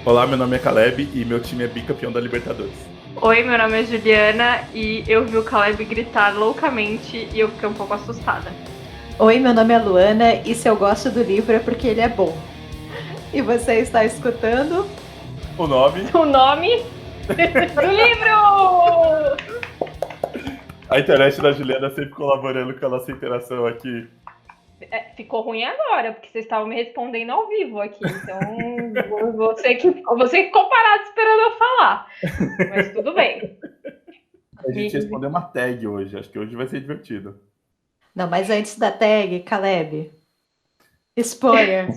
Olá, meu nome é Caleb e meu time é bicampeão da Libertadores. Oi, meu nome é Juliana e eu vi o Caleb gritar loucamente e eu fiquei um pouco assustada. Oi, meu nome é Luana e se eu gosto do livro é porque ele é bom. E você está escutando? O nome? O nome do livro! A internet da Juliana sempre colaborando com a nossa interação aqui. Ficou ruim agora, porque vocês estavam me respondendo ao vivo aqui. Então, você que ficou parado esperando eu falar. Mas tudo bem. A gente respondeu uma tag hoje, acho que hoje vai ser divertido. Não, mas antes da tag, Caleb, exponha.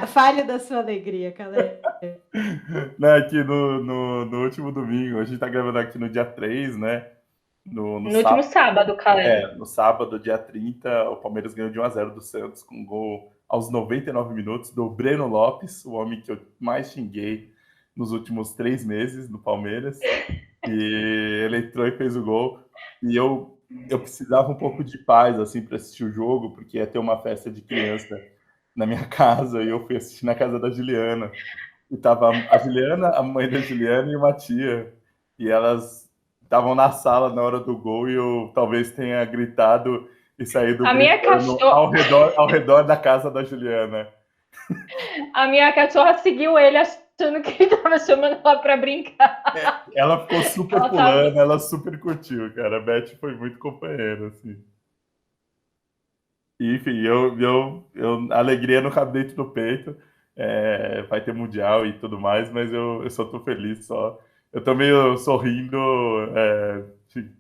Fale da sua alegria, Caleb. Né, aqui no último domingo, a gente tá gravando aqui no dia 3, né? No último sábado, Caleb. no sábado, dia 30, o Palmeiras ganhou de 1-0 do Santos com um gol aos 99 minutos do Breno Lopes, o homem que eu mais xinguei nos últimos 3 meses no Palmeiras. E ele entrou e fez o gol. E eu precisava um pouco de paz assim para assistir o jogo, porque ia ter uma festa de criança na minha casa e eu fui assistir na casa da Juliana. E tava a Juliana, a mãe da Juliana e uma tia. E elas estavam na sala na hora do gol e eu talvez tenha gritado e saído gritando ao redor da casa da Juliana. A minha cachorra seguiu ele achando que ele tava chamando ela pra brincar. Ela ficou super pulando, ela super curtiu, cara. A Beth foi muito companheira, assim. E, enfim, a alegria não cabe dentro do peito. Vai ter mundial e tudo mais, mas eu só tô feliz só. Eu tô meio sorrindo, enfim,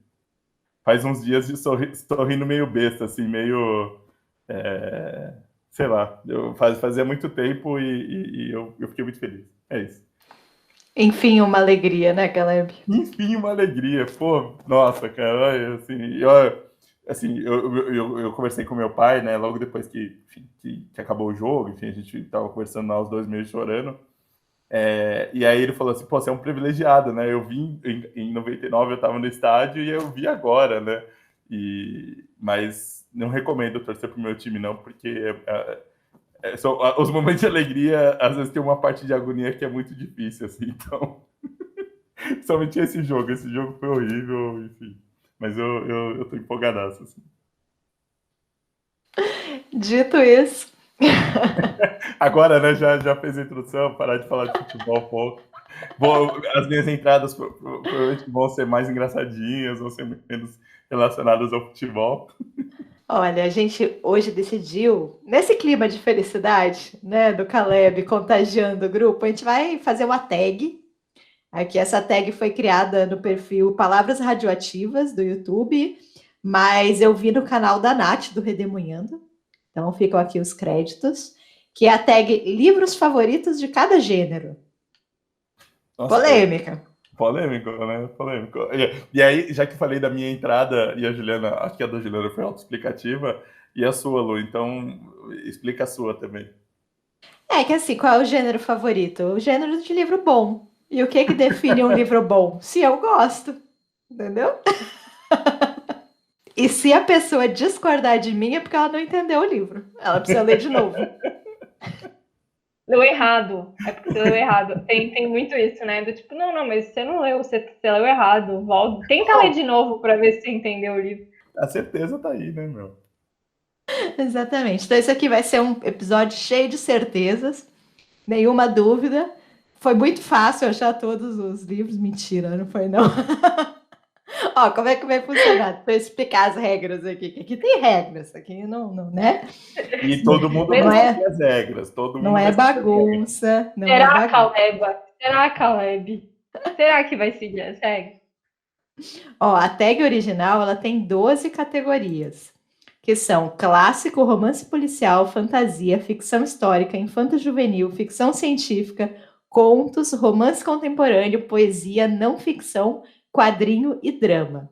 faz uns dias de sorrindo meio besta, assim, meio, sei lá, fazia muito tempo e eu fiquei muito feliz. É isso. Enfim, uma alegria, né, Caleb? Enfim, uma alegria. Pô, nossa, cara, olha, assim, eu conversei com meu pai, né, logo depois que acabou o jogo, enfim, a gente tava conversando lá os 2 meses chorando, e aí ele falou assim, pô, você é um privilegiado, né, eu vim em 99, eu tava no estádio e eu vi agora, né, mas não recomendo torcer pro meu time não, porque os momentos de alegria, às vezes tem uma parte de agonia que é muito difícil, assim, então... Somente esse jogo foi horrível, enfim. Mas eu tô empolgadaço, assim. Dito isso. Agora, né, já fez a introdução, parar de falar de futebol um pouco. As minhas entradas provavelmente vão ser mais engraçadinhas, vão ser menos relacionadas ao futebol. Olha, a gente hoje decidiu, nesse clima de felicidade, né, do Caleb contagiando o grupo, a gente vai fazer uma tag. Aqui essa tag foi criada no perfil Palavras Radioativas do YouTube, mas eu vi no canal da Nath, do Redemoinhando. Então ficam aqui os créditos, que é a tag Livros Favoritos de Cada Gênero. Nossa, Polêmica. Polêmico, né? Polêmico. E aí, já que falei da minha entrada, e a Juliana, acho que a da Juliana foi autoexplicativa, e a sua, Lu, então explica a sua também. É que assim, qual é o gênero favorito? O gênero de livro bom. E o que define um livro bom? Se eu gosto, entendeu? E se a pessoa discordar de mim é porque ela não entendeu o livro. Ela precisa ler de novo. Leu errado. É porque você leu errado. Tem muito isso, né? Do tipo, não, mas você não leu, você leu errado. Volta, tenta ler de novo pra ver se você entendeu o livro. A certeza tá aí, né, meu? Exatamente. Então, esse aqui vai ser um episódio cheio de certezas, nenhuma dúvida. Foi muito fácil achar todos os livros. Mentira, não foi, não. Ó, como é que vai funcionar? Para explicar as regras aqui. Aqui tem regras, aqui não, né? E todo mundo não vai é, seguir as regras. Todo mundo não é bagunça. Não Será, é bagunça. Caleb? Será, Caleb? Será que vai seguir as regras? Ó, a tag original ela tem 12 categorias, que são clássico, romance policial, fantasia, ficção histórica, infanto-juvenil, ficção científica, contos, romance contemporâneo, poesia, não ficção, quadrinho e drama.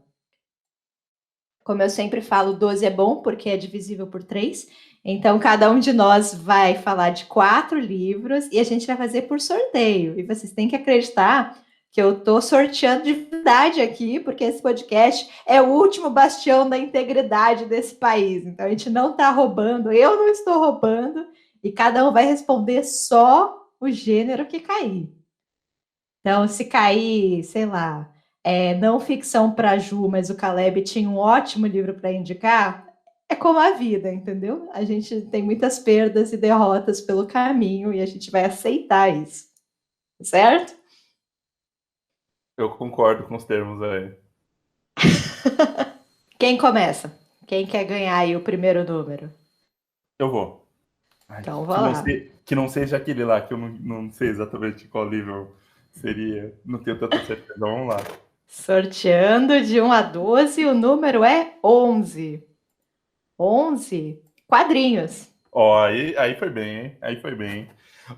Como eu sempre falo, 12 é bom porque é divisível por 3. Então, cada um de nós vai falar de 4 livros e a gente vai fazer por sorteio. E vocês têm que acreditar que eu estou sorteando de verdade aqui, porque esse podcast é o último bastião da integridade desse país. Então, a gente não está roubando, eu não estou roubando, e cada um vai responder só o gênero que cair. Então, se cair, sei lá, não ficção para Ju, mas o Caleb tinha um ótimo livro para indicar, é como a vida, entendeu? A gente tem muitas perdas e derrotas pelo caminho e a gente vai aceitar isso, certo? Eu concordo com os termos aí. Quem começa? Quem quer ganhar aí o primeiro número? Eu vou. Ai, Então, vou lá. que não seja aquele lá, que eu não sei exatamente qual livro seria. Não tenho tanta certeza. Vamos lá. Sorteando de 1 a 12, o número é 11. 11 quadrinhos. Ó, aí foi bem, hein? Aí foi bem, hein?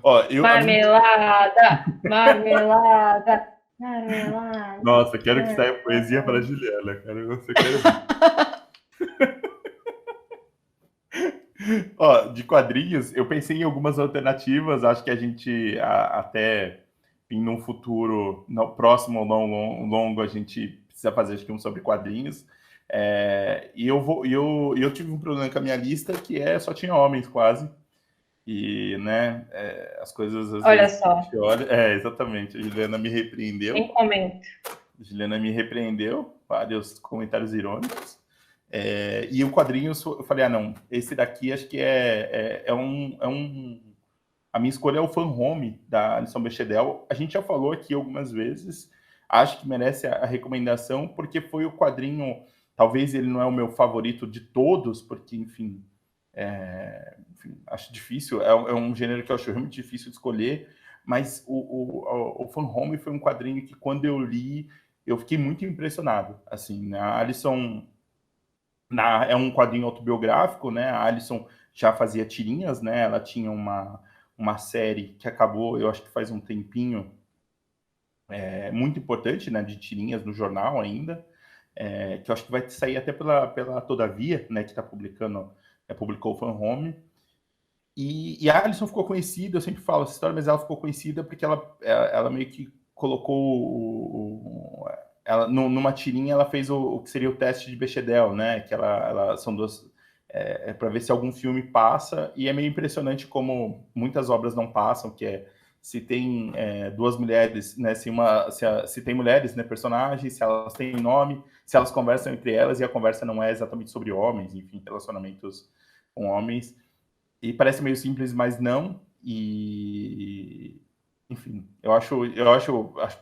Ó, Marmelada, marmelada, marmelada. Nossa, quero que saia poesia para a Juliana, cara. Você quer. Ó, de quadrinhos, eu pensei em algumas alternativas. Acho que a gente até em num futuro próximo ou não longo, a gente precisa fazer acho que um sobre quadrinhos. E eu tive um problema com a minha lista que só tinha homens quase. E, né, as coisas às Olha vezes só. a gente olha. Exatamente, a Juliana me repreendeu. Em comento. Juliana me repreendeu, vários comentários irônicos. E o quadrinho, eu falei, não, esse daqui acho que a minha escolha é o Fan Home, da Alison Bechdel. A gente já falou aqui algumas vezes, acho que merece a recomendação, porque foi o quadrinho, talvez ele não é o meu favorito de todos, porque, enfim, acho difícil, é um gênero que eu acho realmente difícil de escolher, mas o Fan Home foi um quadrinho que, quando eu li, eu fiquei muito impressionado. Assim, né? A Alison é um quadrinho autobiográfico, né? A Alison já fazia tirinhas, né? Ela tinha uma série que acabou, eu acho que faz um tempinho, muito importante, né? De tirinhas no jornal ainda, que eu acho que vai sair até pela Todavia, né? Que está publicou o Fan Home. E a Alison ficou conhecida, eu sempre falo essa história, mas ela ficou conhecida porque ela meio que colocou ela numa tirinha, ela fez o que seria o teste de Bechdel, né? Que ela são duas para ver se algum filme passa, e é meio impressionante como muitas obras não passam, que se tem duas mulheres, né? Se tem mulheres, né, personagens, se elas têm nome, se elas conversam entre elas, e a conversa não é exatamente sobre homens, enfim, relacionamentos com homens. E parece meio simples, mas não. E, enfim, eu acho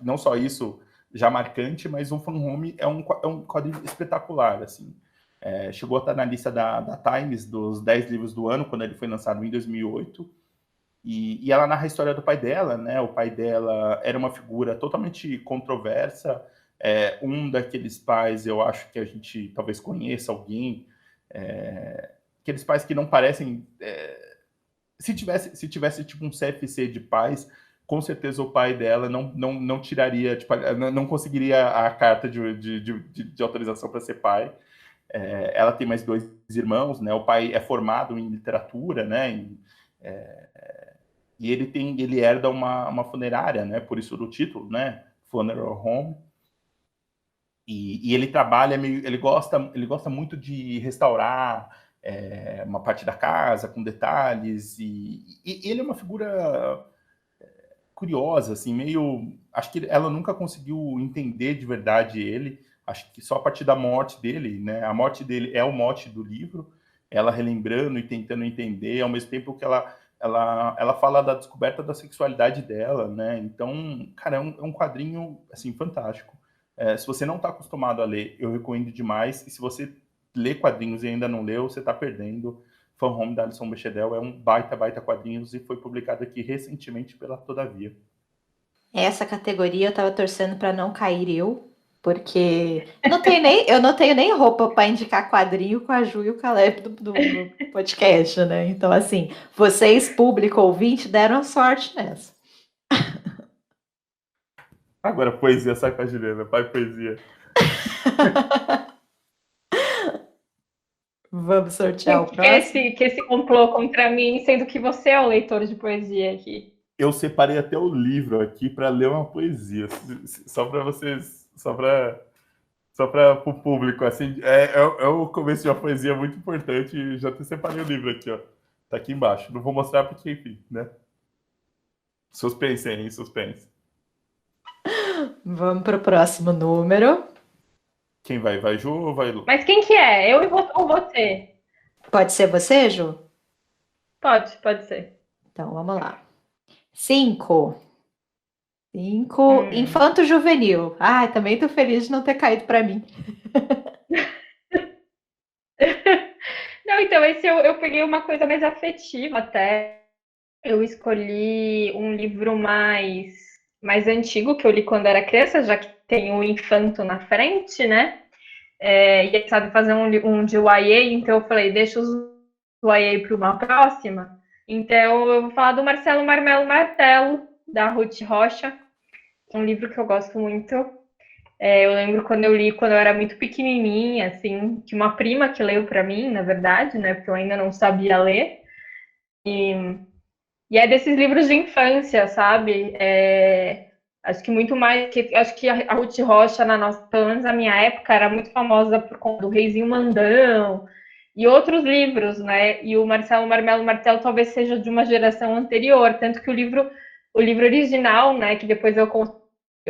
não só isso já marcante, mas o Fan Home é um quadrinho espetacular, assim. Chegou a estar na lista da Times dos 10 livros do ano, quando ele foi lançado em 2008. E ela narra a história do pai dela, né? O pai dela era uma figura totalmente controversa. Um daqueles pais, eu acho que a gente talvez conheça alguém, aqueles pais que não parecem. Se tivesse tipo um CFC de pais, com certeza o pai dela não tiraria, tipo, não conseguiria a carta de autorização para ser pai. Ela tem mais dois irmãos, né? O pai é formado em literatura, né? E ele herda uma funerária, né? Por isso do título, né? Funeral Home. E ele trabalha ele gosta muito de restaurar uma parte da casa com detalhes, e ele é uma figura curiosa, assim, meio, acho que ela nunca conseguiu entender de verdade ele, acho que só a partir da morte dele, né? A morte dele é o mote do livro, ela relembrando e tentando entender, ao mesmo tempo que ela fala da descoberta da sexualidade dela, né? Então, cara, é um quadrinho, assim, fantástico. Se você não está acostumado a ler, eu recomendo demais. E se você lê quadrinhos e ainda não leu, você está perdendo. Fan Home da Alison Bechdel é um baita quadrinhos e foi publicado aqui recentemente pela Todavia. Essa categoria eu tava torcendo para não cair eu, porque eu não tenho nem roupa para indicar quadrinho com a Ju e o Caleb do podcast, né? Então, assim, vocês, público ouvinte, deram sorte nessa. Agora, poesia, sai com a Juliana, pai, poesia. Vamos sortear o Que próximo? esse complô contra mim, sendo que você é o leitor de poesia aqui. Eu separei até o livro aqui para ler uma poesia, só para vocês, só para o público, assim, o começo de uma poesia muito importante, e já até separei o livro aqui, ó, tá aqui embaixo. Não vou mostrar porque, enfim, né? Suspense, hein? Suspense. Vamos para o próximo número. Quem vai? Vai Ju ou vai Lu? Mas quem que é? Eu ou você? Pode ser você, Ju? Pode ser. Então, vamos lá. 5. 5. Hum. Infanto Juvenil. Ai, também tô feliz de não ter caído para mim. Não, então, esse eu peguei uma coisa mais afetiva até. Eu escolhi um livro mais antigo que eu li quando era criança, já que tem o infanto na frente, né? E aí sabe fazer um de YA, então eu falei, deixa os YA para uma próxima. Então eu vou falar do Marcelo Marmelo Martelo, da Ruth Rocha, um livro que eu gosto muito. Eu lembro quando eu li quando eu era muito pequenininha, assim, que uma prima que leu para mim, na verdade, né? Porque eu ainda não sabia ler. E é desses livros de infância, sabe? Acho que muito mais que acho que a Ruth Rocha na nossa, pelo menos na minha época, era muito famosa por conta do Reizinho Mandão e outros livros, né? E o Marcelo Marmelo Martelo talvez seja de uma geração anterior, tanto que o livro original, né, que depois eu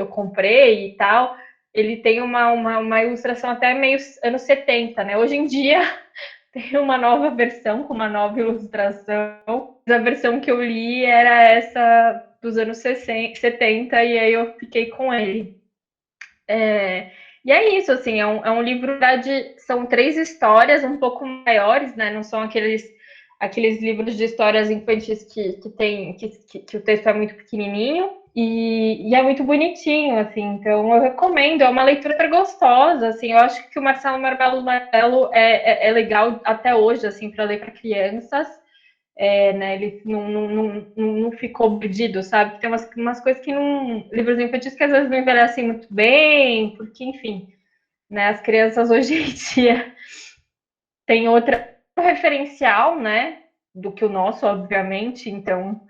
comprei e tal, ele tem uma ilustração até meio anos 70, né? Hoje em dia tem uma nova versão com uma nova ilustração. A versão que eu li era essa dos anos 70 e aí eu fiquei com ele. E é isso, assim, é um livro são 3 histórias um pouco maiores, né? Não são aqueles livros de histórias infantis que o texto é muito pequenininho e é muito bonitinho, assim, então eu recomendo, é uma leitura super gostosa, assim, eu acho que o Marcelo Marmelo é legal até hoje, assim, para ler para crianças, né, ele não ficou perdido, sabe? Tem umas coisas que livros infantis que às vezes não envelhecem muito bem, porque, enfim, né, as crianças hoje em dia têm outra referencial, né, do que o nosso, obviamente, então,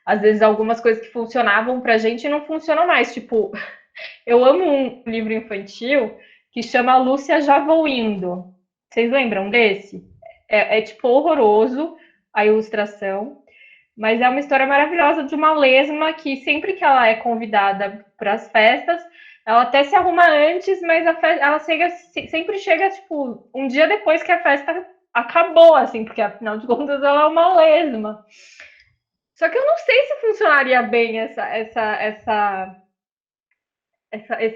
às vezes algumas coisas que funcionavam pra gente não funcionam mais, tipo, eu amo um livro infantil que chama Lúcia Já Vou Indo. Vocês lembram desse? Tipo horroroso a ilustração, mas é uma história maravilhosa de uma lesma que sempre que ela é convidada para as festas, ela até se arruma antes, mas ela sempre chega, tipo, um dia depois que a festa acabou, assim, porque afinal de contas ela é uma lesma. Só que eu não sei se funcionaria bem essa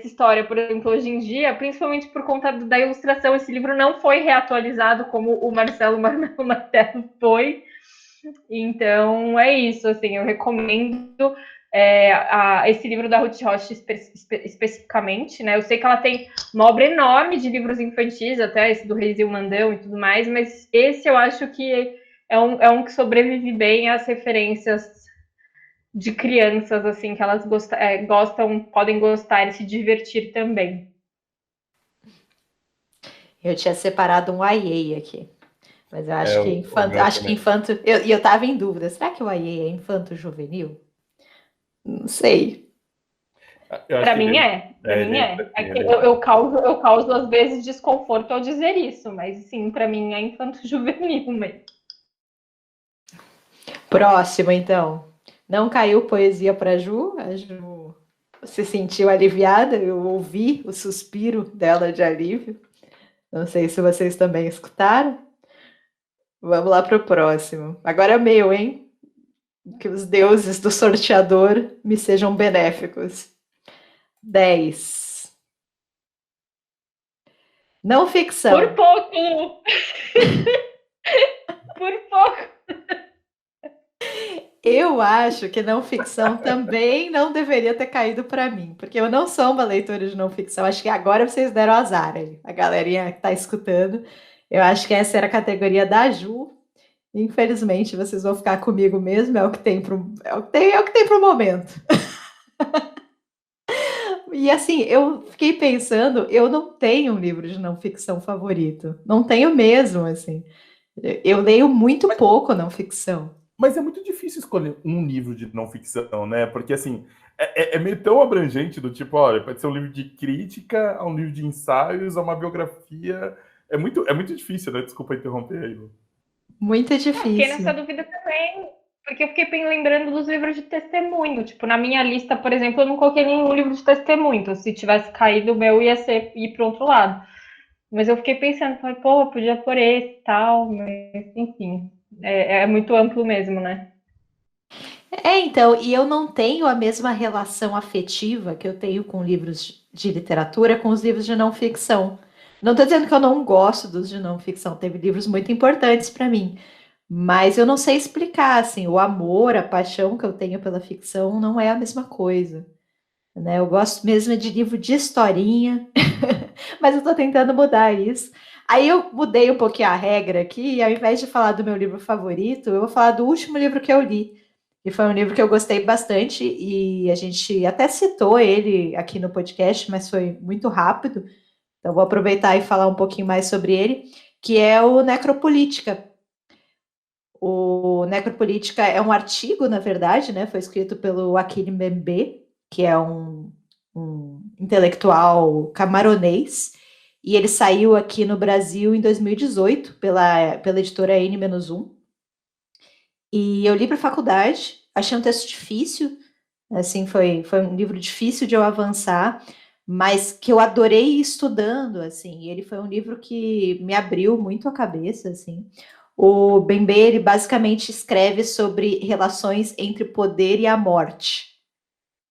história, por exemplo, hoje em dia, principalmente por conta da ilustração. Esse livro não foi reatualizado como o Marcelo Martelo foi. Então, é isso, assim, eu recomendo esse livro da Ruth Rocha especificamente, né? Eu sei que ela tem uma obra enorme de livros infantis, até esse do Reis e o Mandão e tudo mais, mas esse eu acho que é um que sobrevive bem às referências de crianças, assim, que elas gostam, podem gostar e se divertir também. Eu tinha separado um YA aqui. Mas eu É, acho que o infanto. meu Acho que também. infanto. Eu tava em dúvida. Será que o YA é infanto juvenil? Não sei. Eu acho Para que mim ele é, para é, mim ele é. entra, É sim, que ele eu entra. causo às vezes desconforto ao dizer isso, mas sim, para mim é infanto juvenil mesmo. Próximo, então. Não caiu poesia para Ju? A Ju se sentiu aliviada? Eu ouvi o suspiro dela de alívio. Não sei se vocês também escutaram. Vamos lá para o próximo. Agora é meu, hein? Que os deuses do sorteador me sejam benéficos. 10. Não Por ficção. pouco! Por pouco! Eu acho que não ficção também não deveria ter caído para mim, porque eu não sou uma leitora de não ficção. Acho que agora vocês deram azar aí, a galerinha que está escutando. Eu acho que essa era a categoria da Ju. Infelizmente, vocês vão ficar comigo mesmo, é o que tem pro momento. E assim, eu fiquei pensando, eu não tenho um livro de não ficção favorito. Não tenho mesmo, assim. Eu leio muito pouco não ficção. Mas é muito difícil escolher um livro de não ficção, né? Porque, assim, é meio tão abrangente do tipo, olha, pode ser um livro de crítica, a um livro de ensaios, a uma biografia. É muito difícil, né? Desculpa interromper aí, Lu. Muito Fiquei nessa difícil. dúvida também, Porque eu fiquei lembrando dos livros de testemunho. Tipo, na minha lista, por exemplo, eu não coloquei nenhum livro de testemunho. Então, se tivesse caído o meu, ir para outro lado. Mas eu fiquei pensando, falei, pô, podia pôr esse e tal, mas enfim, é muito amplo mesmo, né? Então, e eu não tenho a mesma relação afetiva que eu tenho com livros de literatura com os livros de não ficção. Não estou dizendo que eu não gosto dos de não ficção, teve livros muito importantes para mim, mas eu não sei explicar, assim, o amor, a paixão que eu tenho pela ficção não é a mesma coisa, né? Eu gosto mesmo de livro de historinha, mas eu estou tentando mudar isso. Aí eu mudei um pouquinho a regra aqui, e ao invés de falar do meu livro favorito, eu vou falar do último livro que eu li. E foi um livro que eu gostei bastante, e a gente até citou ele aqui no podcast, mas foi muito rápido. Então vou aproveitar e falar um pouquinho mais sobre ele, que é o Necropolítica. O Necropolítica é um artigo, na verdade, né? Foi escrito pelo Achille Mbembe, que é um intelectual camaronês, e ele saiu aqui no Brasil em 2018 pela editora N-1. E eu li para a faculdade, achei um texto difícil, assim, foi um livro difícil de eu avançar, mas que eu adorei estudando, assim, e ele foi um livro que me abriu muito a cabeça, assim. O Bembe, ele basicamente escreve sobre relações entre o poder e a morte,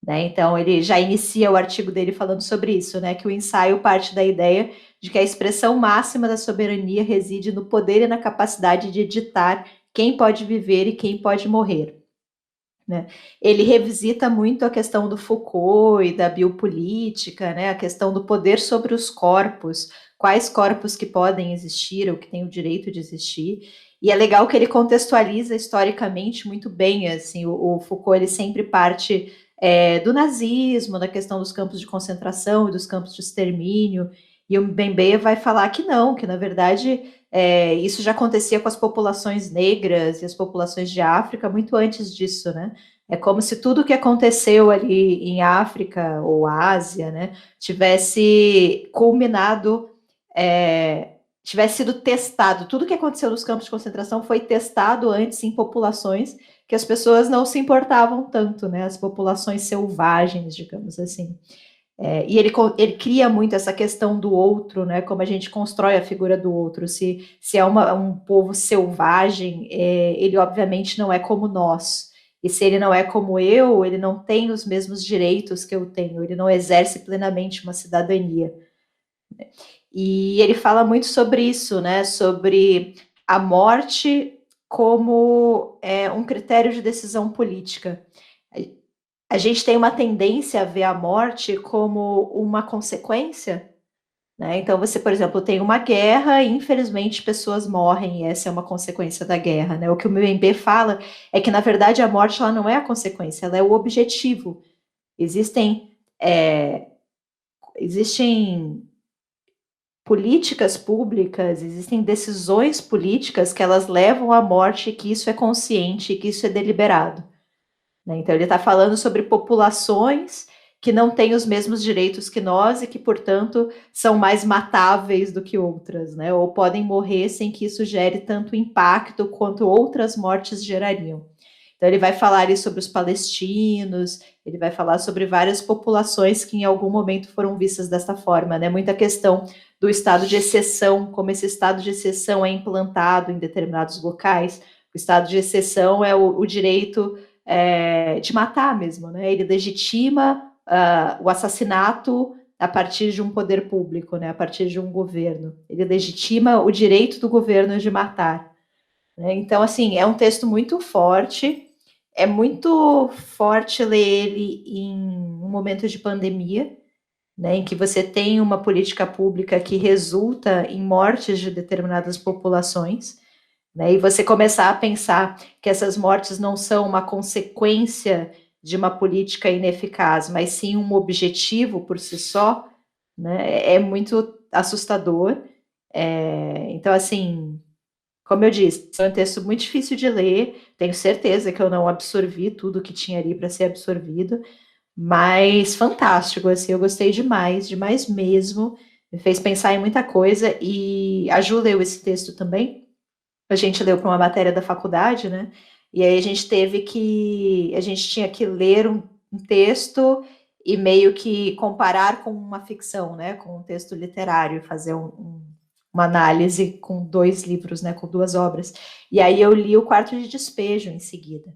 né? Então, ele já inicia o artigo dele falando sobre isso, né? Que o ensaio parte da ideia de que a expressão máxima da soberania reside no poder e na capacidade de ditar quem pode viver e quem pode morrer. Né? Ele revisita muito a questão do Foucault e da biopolítica, né? A questão do poder sobre os corpos, quais corpos que podem existir ou que têm o direito de existir. E é legal que ele contextualiza historicamente muito bem. Assim, o Foucault ele sempre parte do nazismo, da questão dos campos de concentração e dos campos de extermínio. E o Mbembe vai falar que não, que na verdade isso já acontecia com as populações negras e as populações de África muito antes disso, né? É como se tudo que aconteceu ali em África ou Ásia, né, tivesse culminado, tivesse sido testado. Tudo que aconteceu nos campos de concentração foi testado antes em populações que as pessoas não se importavam tanto, né? As populações selvagens, digamos assim. E ele cria muito essa questão do outro, né? Como a gente constrói a figura do outro. Se é um povo selvagem, ele obviamente não é como nós. E se ele não é como eu, ele não tem os mesmos direitos que eu tenho, ele não exerce plenamente uma cidadania. E ele fala muito sobre isso, né? Sobre a morte como um critério de decisão política. A gente tem uma tendência a ver a morte como uma consequência, né? Então, você, por exemplo, tem uma guerra e, infelizmente, pessoas morrem, e essa é uma consequência da guerra, né? O que o MB fala é que, na verdade, a morte ela não é a consequência, ela é o objetivo. Existem políticas públicas, existem decisões políticas que elas levam à morte, que isso é consciente, que isso é deliberado. Então, ele está falando sobre populações que não têm os mesmos direitos que nós e que, portanto, são mais matáveis do que outras, né? Ou podem morrer sem que isso gere tanto impacto quanto outras mortes gerariam. Então, ele vai falar ali sobre os palestinos, ele vai falar sobre várias populações que em algum momento foram vistas dessa forma, né? Muita questão do estado de exceção, como esse estado de exceção é implantado em determinados locais. O estado de exceção é o direito de matar mesmo, né? Ele legitima o assassinato a partir de um poder público, né? A partir de um governo. Ele legitima o direito do governo de matar. Né? Então, assim, é um texto muito forte. É muito forte ler ele em um momento de pandemia, né? Em que você tem uma política pública que resulta em mortes de determinadas populações. Né? E você começar a pensar que essas mortes não são uma consequência de uma política ineficaz, mas sim um objetivo por si só, né? É muito assustador. Então, assim, como eu disse, é um texto muito difícil de ler, tenho certeza que eu não absorvi tudo que tinha ali para ser absorvido, mas fantástico, assim, eu gostei demais, demais mesmo, me fez pensar em muita coisa, e a Ju leu esse texto também, a gente leu para uma matéria da faculdade, né? E aí a gente tinha que ler um texto e meio que comparar com uma ficção, né, com um texto literário, fazer uma análise com 2 livros, né, com 2 obras. E aí eu li O Quarto de Despejo em seguida,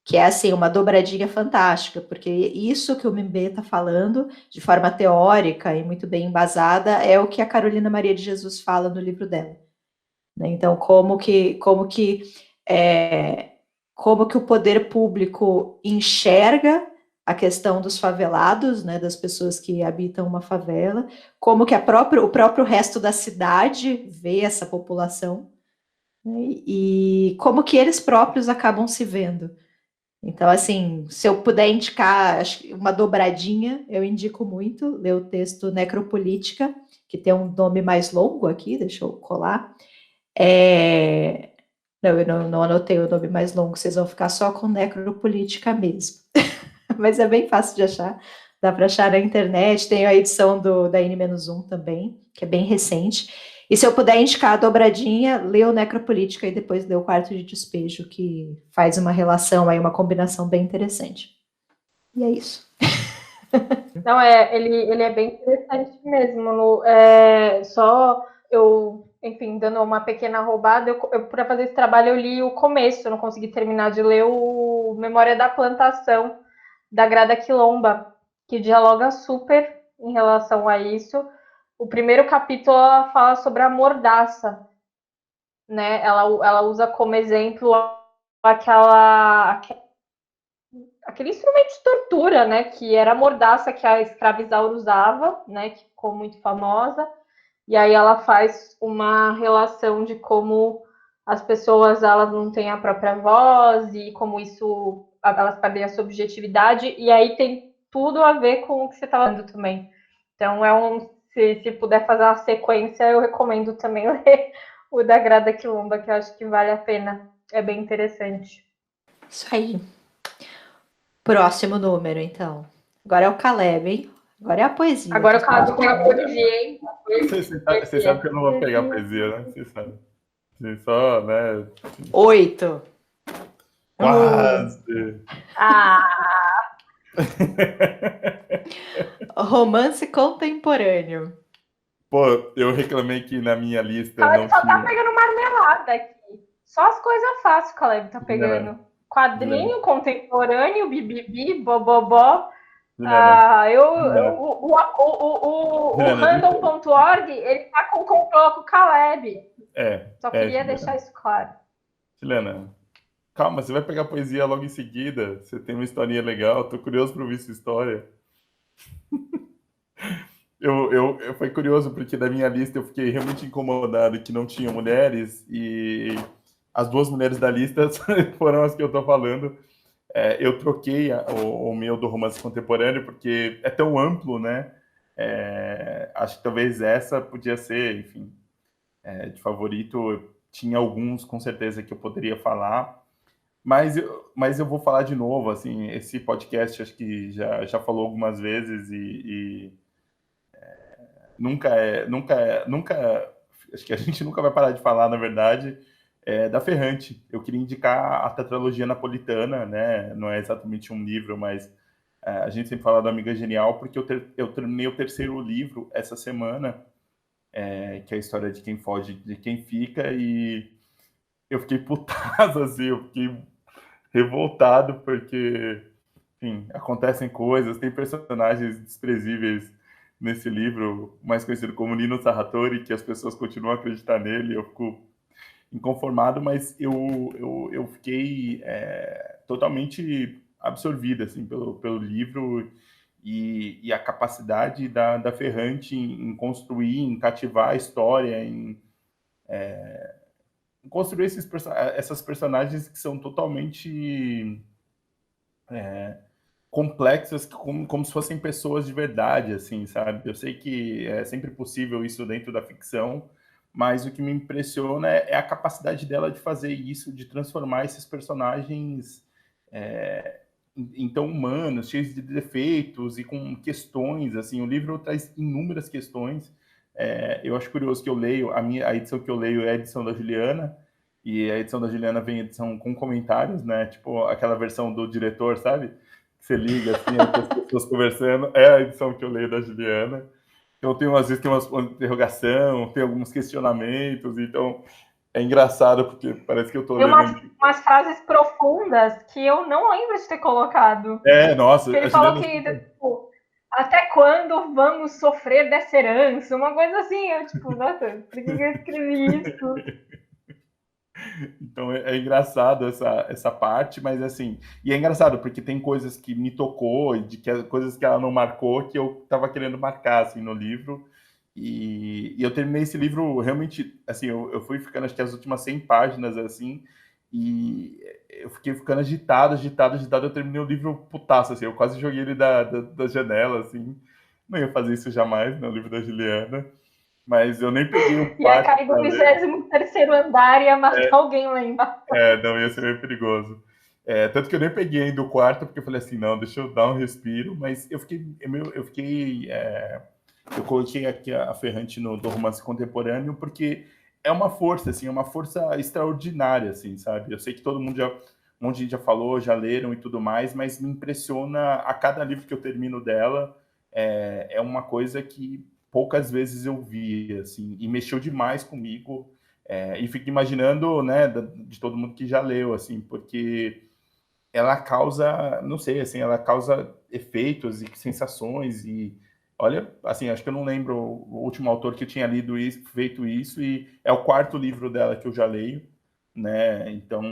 que é assim uma dobradinha fantástica, porque isso que o Mbembe está falando, de forma teórica e muito bem embasada, é o que a Carolina Maria de Jesus fala no livro dela. Né? Então, como que o poder público enxerga a questão dos favelados, né, das pessoas que habitam uma favela, como que o próprio resto da cidade vê essa população, né, e como que eles próprios acabam se vendo. Então, assim, se eu puder indicar uma dobradinha, eu indico muito ler o texto Necropolítica, que tem um nome mais longo aqui, deixa eu colar. Não, eu não anotei o nome mais longo, vocês vão ficar só com Necropolítica mesmo. Mas é bem fácil de achar, dá para achar na internet, tem a edição da N-1 também, que é bem recente. E se eu puder indicar a dobradinha, lê o Necropolítica e depois lê o Quarto de Despejo, que faz uma relação aí, uma combinação bem interessante. E é isso. Não, ele é bem interessante mesmo. Só eu, enfim, dando uma pequena roubada, para fazer esse trabalho eu li o começo, eu não consegui terminar de ler o Memória da Plantação, da Grada Quilomba, que dialoga super em relação a isso. O primeiro capítulo ela fala sobre a mordaça, né? Ela usa como exemplo aquele instrumento de tortura, né? Que era a mordaça que a escravizaura usava, né? Que ficou muito famosa. E aí ela faz uma relação de como as pessoas elas não têm a própria voz e como isso elas perdem a subjetividade. E aí tem tudo a ver com o que você está falando também. Então se puder fazer uma sequência, eu recomendo também ler o da Grada Quilomba, que eu acho que vale a pena. É bem interessante. Isso aí. Próximo número, então. Agora é o Caleb, hein? Agora é a poesia. Agora o caso pega a poesia, hein? Você sabe que eu não vou pegar a poesia, né? Você sabe. Só, né? 8. Quase. Romance contemporâneo. Pô, eu reclamei que na minha lista Caleb não só tá tinha. pegando marmelada aqui. Só as coisas fáceis o Caleb tá Juliana, pegando. Quadrinho Juliana, contemporâneo, bibibi, bobobó. Juliana, Juliana, O Juliana, deixa random.org, ele tá com complô com o Caleb. Só queria Juliana. deixar isso claro. Juliana, calma, você vai pegar poesia logo em seguida. Você tem uma historinha legal, tô curioso para ouvir sua história. Eu foi curioso porque da minha lista eu fiquei realmente incomodado que não tinha mulheres e as 2 mulheres da lista foram as que eu tô falando. Eu troquei o meu do romance contemporâneo porque é tão amplo, né? Acho que talvez essa podia ser, enfim, de favorito. Eu tinha alguns com certeza que eu poderia falar, mas eu vou falar de novo. Assim, esse podcast acho que já falou algumas vezes e nunca, acho que a gente nunca vai parar de falar, na verdade, da Ferrante. Eu queria indicar a tetralogia napolitana, né? Não é exatamente um livro, mas a gente sempre fala do Amiga Genial, porque eu terminei o 3º livro essa semana, que é a história de quem foge, de quem fica, e eu fiquei putazo, assim, eu fiquei revoltado, porque, enfim, acontecem coisas, tem personagens desprezíveis nesse livro, mais conhecido como Nino Sarratori, que as pessoas continuam a acreditar nele, eu fico inconformado, mas eu fiquei totalmente absorvido, assim, pelo livro e a capacidade da Ferrante em construir, em cativar a história, em construir essas personagens que são totalmente complexas, como se fossem pessoas de verdade, assim, sabe? Eu sei que é sempre possível isso dentro da ficção, mas o que me impressiona é a capacidade dela de fazer isso, de transformar esses personagens em tão humanos, cheios de defeitos e com questões, assim. O livro traz inúmeras questões. Eu acho curioso que eu leio, a edição que eu leio é a edição da Juliana, E a edição da Juliana vem edição com comentários, né? Tipo aquela versão do diretor, sabe? Que você liga assim, as pessoas conversando. É a edição que eu leio da Juliana. Então às vezes tem uma interrogação, tem alguns questionamentos, então é engraçado porque parece que eu tô Tem lendo. umas frases profundas que eu não lembro de ter colocado. Nossa, que ele falou que, tipo, até quando vamos sofrer dessa herança? Uma coisa assim, eu, tipo, nossa, por que eu escrevi isso? Então é engraçado essa parte, mas assim, e é engraçado porque tem coisas que me tocou e coisas que ela não marcou que eu estava querendo marcar assim no livro. E eu terminei esse livro realmente, assim, eu fui ficando acho que as últimas 100 páginas assim, e eu fiquei ficando agitado. Eu terminei o livro putaço, assim, eu quase joguei ele da janela, assim. Não ia fazer isso jamais no livro da Juliana, mas eu nem peguei o Ia quarto cair do para ler. 23º andar e ia matar alguém lá embaixo. Não, ia ser meio perigoso. Tanto que eu nem peguei ainda o quarto, porque eu falei assim, não, deixa eu dar um respiro, mas eu coloquei aqui a Ferrante do romance contemporâneo, porque é uma força, assim, é uma força extraordinária, assim, sabe? Eu sei que um monte de gente já falou, já leram e tudo mais, mas me impressiona a cada livro que eu termino dela, é uma coisa que poucas vezes eu vi, assim, e mexeu demais comigo, e fico imaginando, né, de todo mundo que já leu, assim, porque ela causa, não sei, assim, ela causa efeitos e sensações e olha, assim, acho que eu não lembro o último autor que tinha lido isso, feito isso, e é o quarto livro dela que eu já leio, né? Então,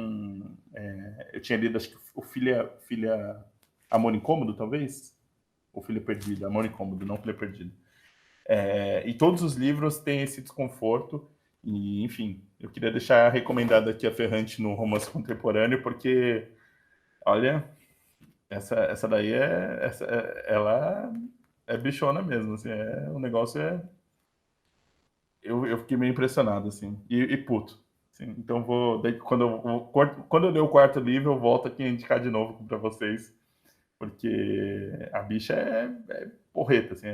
eu tinha lido, acho que o Filha Amor Incômodo, talvez? Ou Filha Perdida, Amor Incômodo, não Filha Perdida. E todos os livros têm esse desconforto, e, enfim, eu queria deixar recomendado aqui a Ferrante no romance contemporâneo, porque, olha, essa daí ela é bichona mesmo, assim, o negócio eu fiquei meio impressionado, assim, e puto. Assim, então daí, quando eu ler o quarto livro, eu volto aqui a indicar de novo para vocês, porque a bicha é porreta, assim,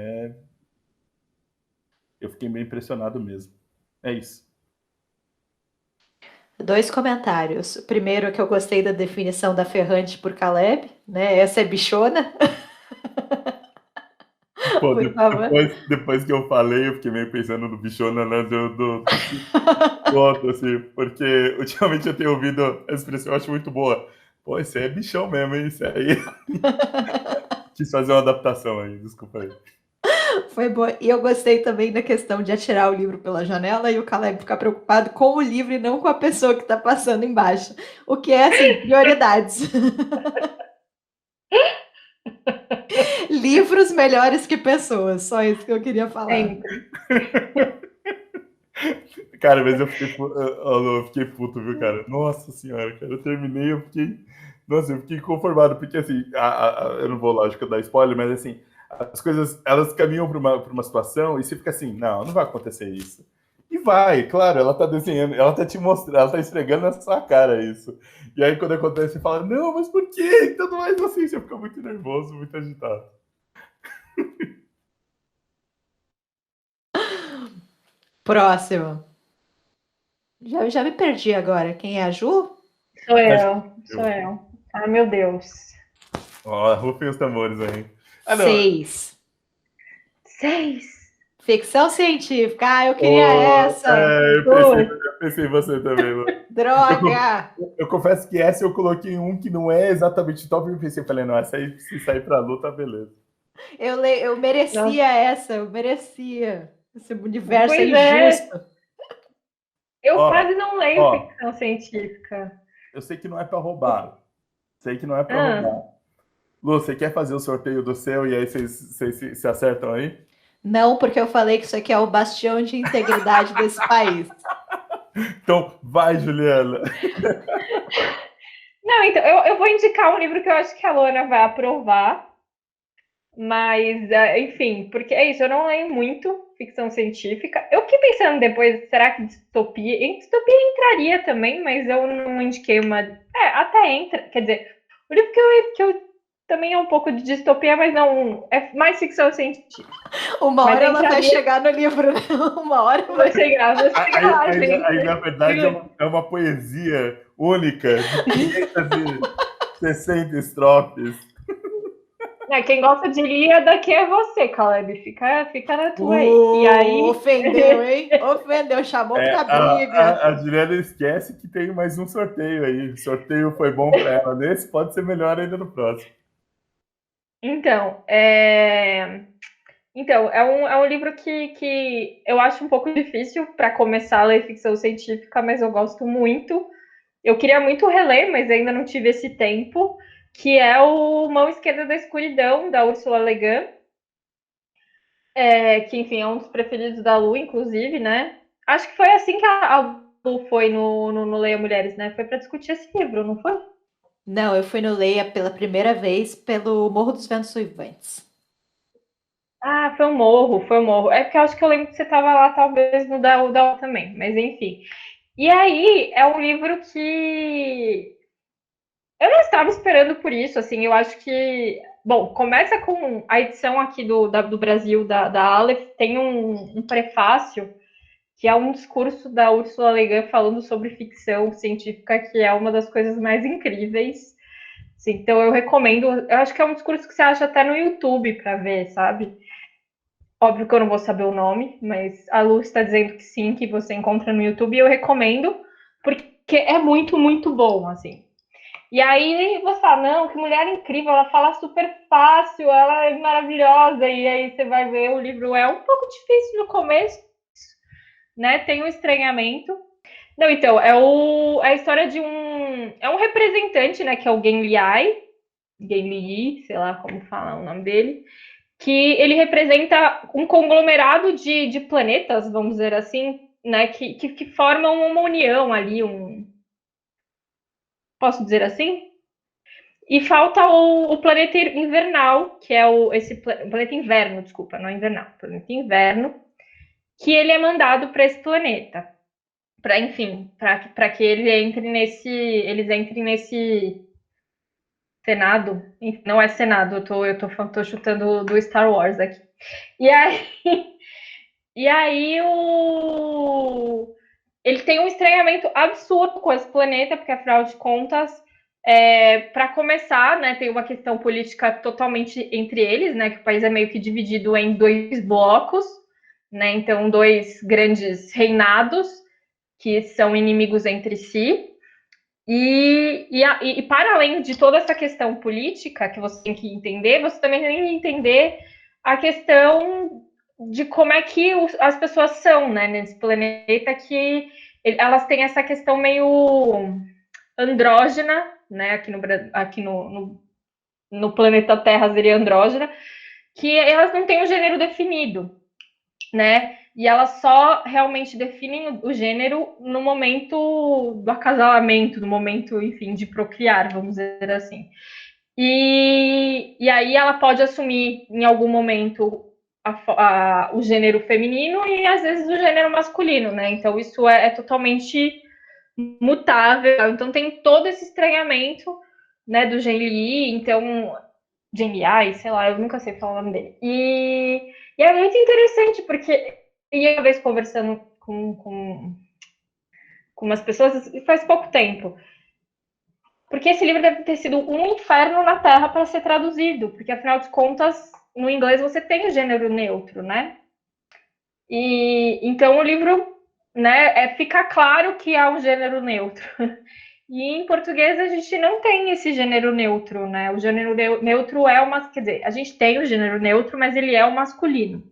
eu fiquei meio impressionado mesmo. É isso. 2 comentários. O primeiro é que eu gostei da definição da Ferrante por Caleb, né? Essa é bichona. Pô, Por favor. depois que eu falei, eu fiquei meio pensando no bichona, né, do outro, assim, porque ultimamente eu tenho ouvido a expressão, eu acho muito boa. Pô, esse aí é bichão mesmo, hein? Isso aí. Quis fazer uma adaptação aí, desculpa aí. Foi boa. E eu gostei também da questão de atirar o livro pela janela e o Caleb ficar preocupado com o livro e não com a pessoa que está passando embaixo. O que é, assim, prioridades. Livros melhores que pessoas. Só isso que eu queria falar. Sempre. Cara, mas eu fiquei puto, viu, cara? Nossa senhora, cara, eu terminei, nossa, eu fiquei conformado, porque assim, eu não vou, lógico, dar spoiler, mas assim, as coisas, elas caminham para uma situação e você fica assim, não vai acontecer isso. E vai, claro, ela tá desenhando, ela tá te mostrando, ela tá esfregando na sua cara isso. E aí quando acontece, você fala, não, mas por quê? E tudo mais assim, você fica muito nervoso, muito agitado. Próximo. Já me perdi agora. Quem é a Ju? Sou eu. Ah, meu Deus. Ó, rufem os tambores aí. Ah, não. 6. 6. Ficção científica. Ah, eu queria essa. Eu pensei em você também, Lu. Droga! Eu confesso que essa eu coloquei um que não é exatamente top, eu falei, não, essa aí, se sair pra luta, beleza. Eu merecia Nossa. essa, eu merecia. Esse universo Pois é injusto. Eu quase não leio ficção científica. Eu sei que não é pra roubar. Lu, você quer fazer o sorteio do seu e aí vocês se acertam aí? Não, porque eu falei que isso aqui é o bastião de integridade desse país. Então, vai, Juliana. Não, então, eu vou indicar um livro que eu acho que a Lona vai aprovar. Mas, enfim, porque é isso, eu não leio muito ficção científica. Eu fiquei pensando depois, será que distopia? Em distopia entraria também, mas eu não indiquei uma. Até entra. Quer dizer, o livro que eu também é um pouco de distopia, mas não, é mais ficção científica. Uma hora ela vai entraria... chegar no livro, né? Uma hora vou chegar lá, gente. Aí, na verdade, é uma poesia única de 560 estrofes. Quem gosta de Ilíada aqui é você, Caleb. Fica na tua aí. E aí... Ofendeu, hein? Ofendeu, chamou pra briga. A Juliana esquece que tem mais um sorteio aí. O sorteio foi bom para ela nesse, pode ser melhor ainda no próximo. Então, é um livro que eu acho um pouco difícil para começar a ler ficção científica, mas eu gosto muito. Eu queria muito reler, mas ainda não tive esse tempo, que é o Mão Esquerda da Escuridão, da Ursula Le Guin, que, enfim, é um dos preferidos da Lu, inclusive, né? Acho que foi assim que a Lu foi no Leia Mulheres, né? Foi para discutir esse livro, não foi? Não, eu fui no Leia pela primeira vez pelo Morro dos Ventos Uivantes. Ah, foi o Morro. É porque eu acho que eu lembro que você estava lá, talvez, no da também, mas enfim. E aí, é um livro que eu não estava esperando por isso, assim, eu acho que... Bom, começa com a edição aqui do Brasil, da Aleph, tem um prefácio, que é um discurso da Ursula Le Guin falando sobre ficção científica, que é uma das coisas mais incríveis. Assim, então, eu recomendo. Eu acho que é um discurso que você acha até no YouTube para ver, sabe? Óbvio que eu não vou saber o nome, mas a Lu está dizendo que sim, que você encontra no YouTube, e eu recomendo, porque é muito, muito bom, assim. E aí você fala, não, que mulher incrível, ela fala super fácil, ela é maravilhosa, e aí você vai ver, o livro é um pouco difícil no começo, né? Tem um estranhamento. Não, então, é a história de um representante, né, que é o Gen Li, sei lá como fala o nome dele, que ele representa um conglomerado de planetas, vamos dizer assim, né, que formam uma união ali, posso dizer assim? E falta o planeta invernal, que é o planeta inverno, desculpa, não invernal, planeta inverno, que ele é mandado para esse planeta, para enfim, para que eles entrem nesse Senado, não é Senado, tô chutando do Star Wars aqui. E aí, e aí ele tem um estranhamento absurdo com esse planeta, porque afinal de contas, para começar, né, tem uma questão política totalmente entre eles, né, que o país é meio que dividido em dois blocos, né, então dois grandes reinados que são inimigos entre si. E para além de toda essa questão política que você tem que entender, você também tem que entender a questão de como é que as pessoas são, né, nesse planeta, que elas têm essa questão meio andrógena, né, aqui no planeta Terra seria andrógena, que elas não têm um gênero definido, né? E elas só realmente definem o gênero no momento do acasalamento, no momento, enfim, de procriar, vamos dizer assim. E aí ela pode assumir em algum momento o gênero feminino e às vezes o gênero masculino, né? Então isso é totalmente mutável. Então tem todo esse estranhamento, né, do Gen Li. Então Ai, sei lá, eu nunca sei falar o nome dele. E é muito interessante, porque eu uma vez conversando com umas pessoas, faz pouco tempo, porque esse livro deve ter sido um inferno na Terra para ser traduzido, porque afinal de contas, no inglês você tem o gênero neutro, né? E então o livro, né, fica claro que há um gênero neutro. E em português a gente não tem esse gênero neutro, né? O gênero neutro é o quer dizer, a gente tem o gênero neutro, mas ele é o masculino,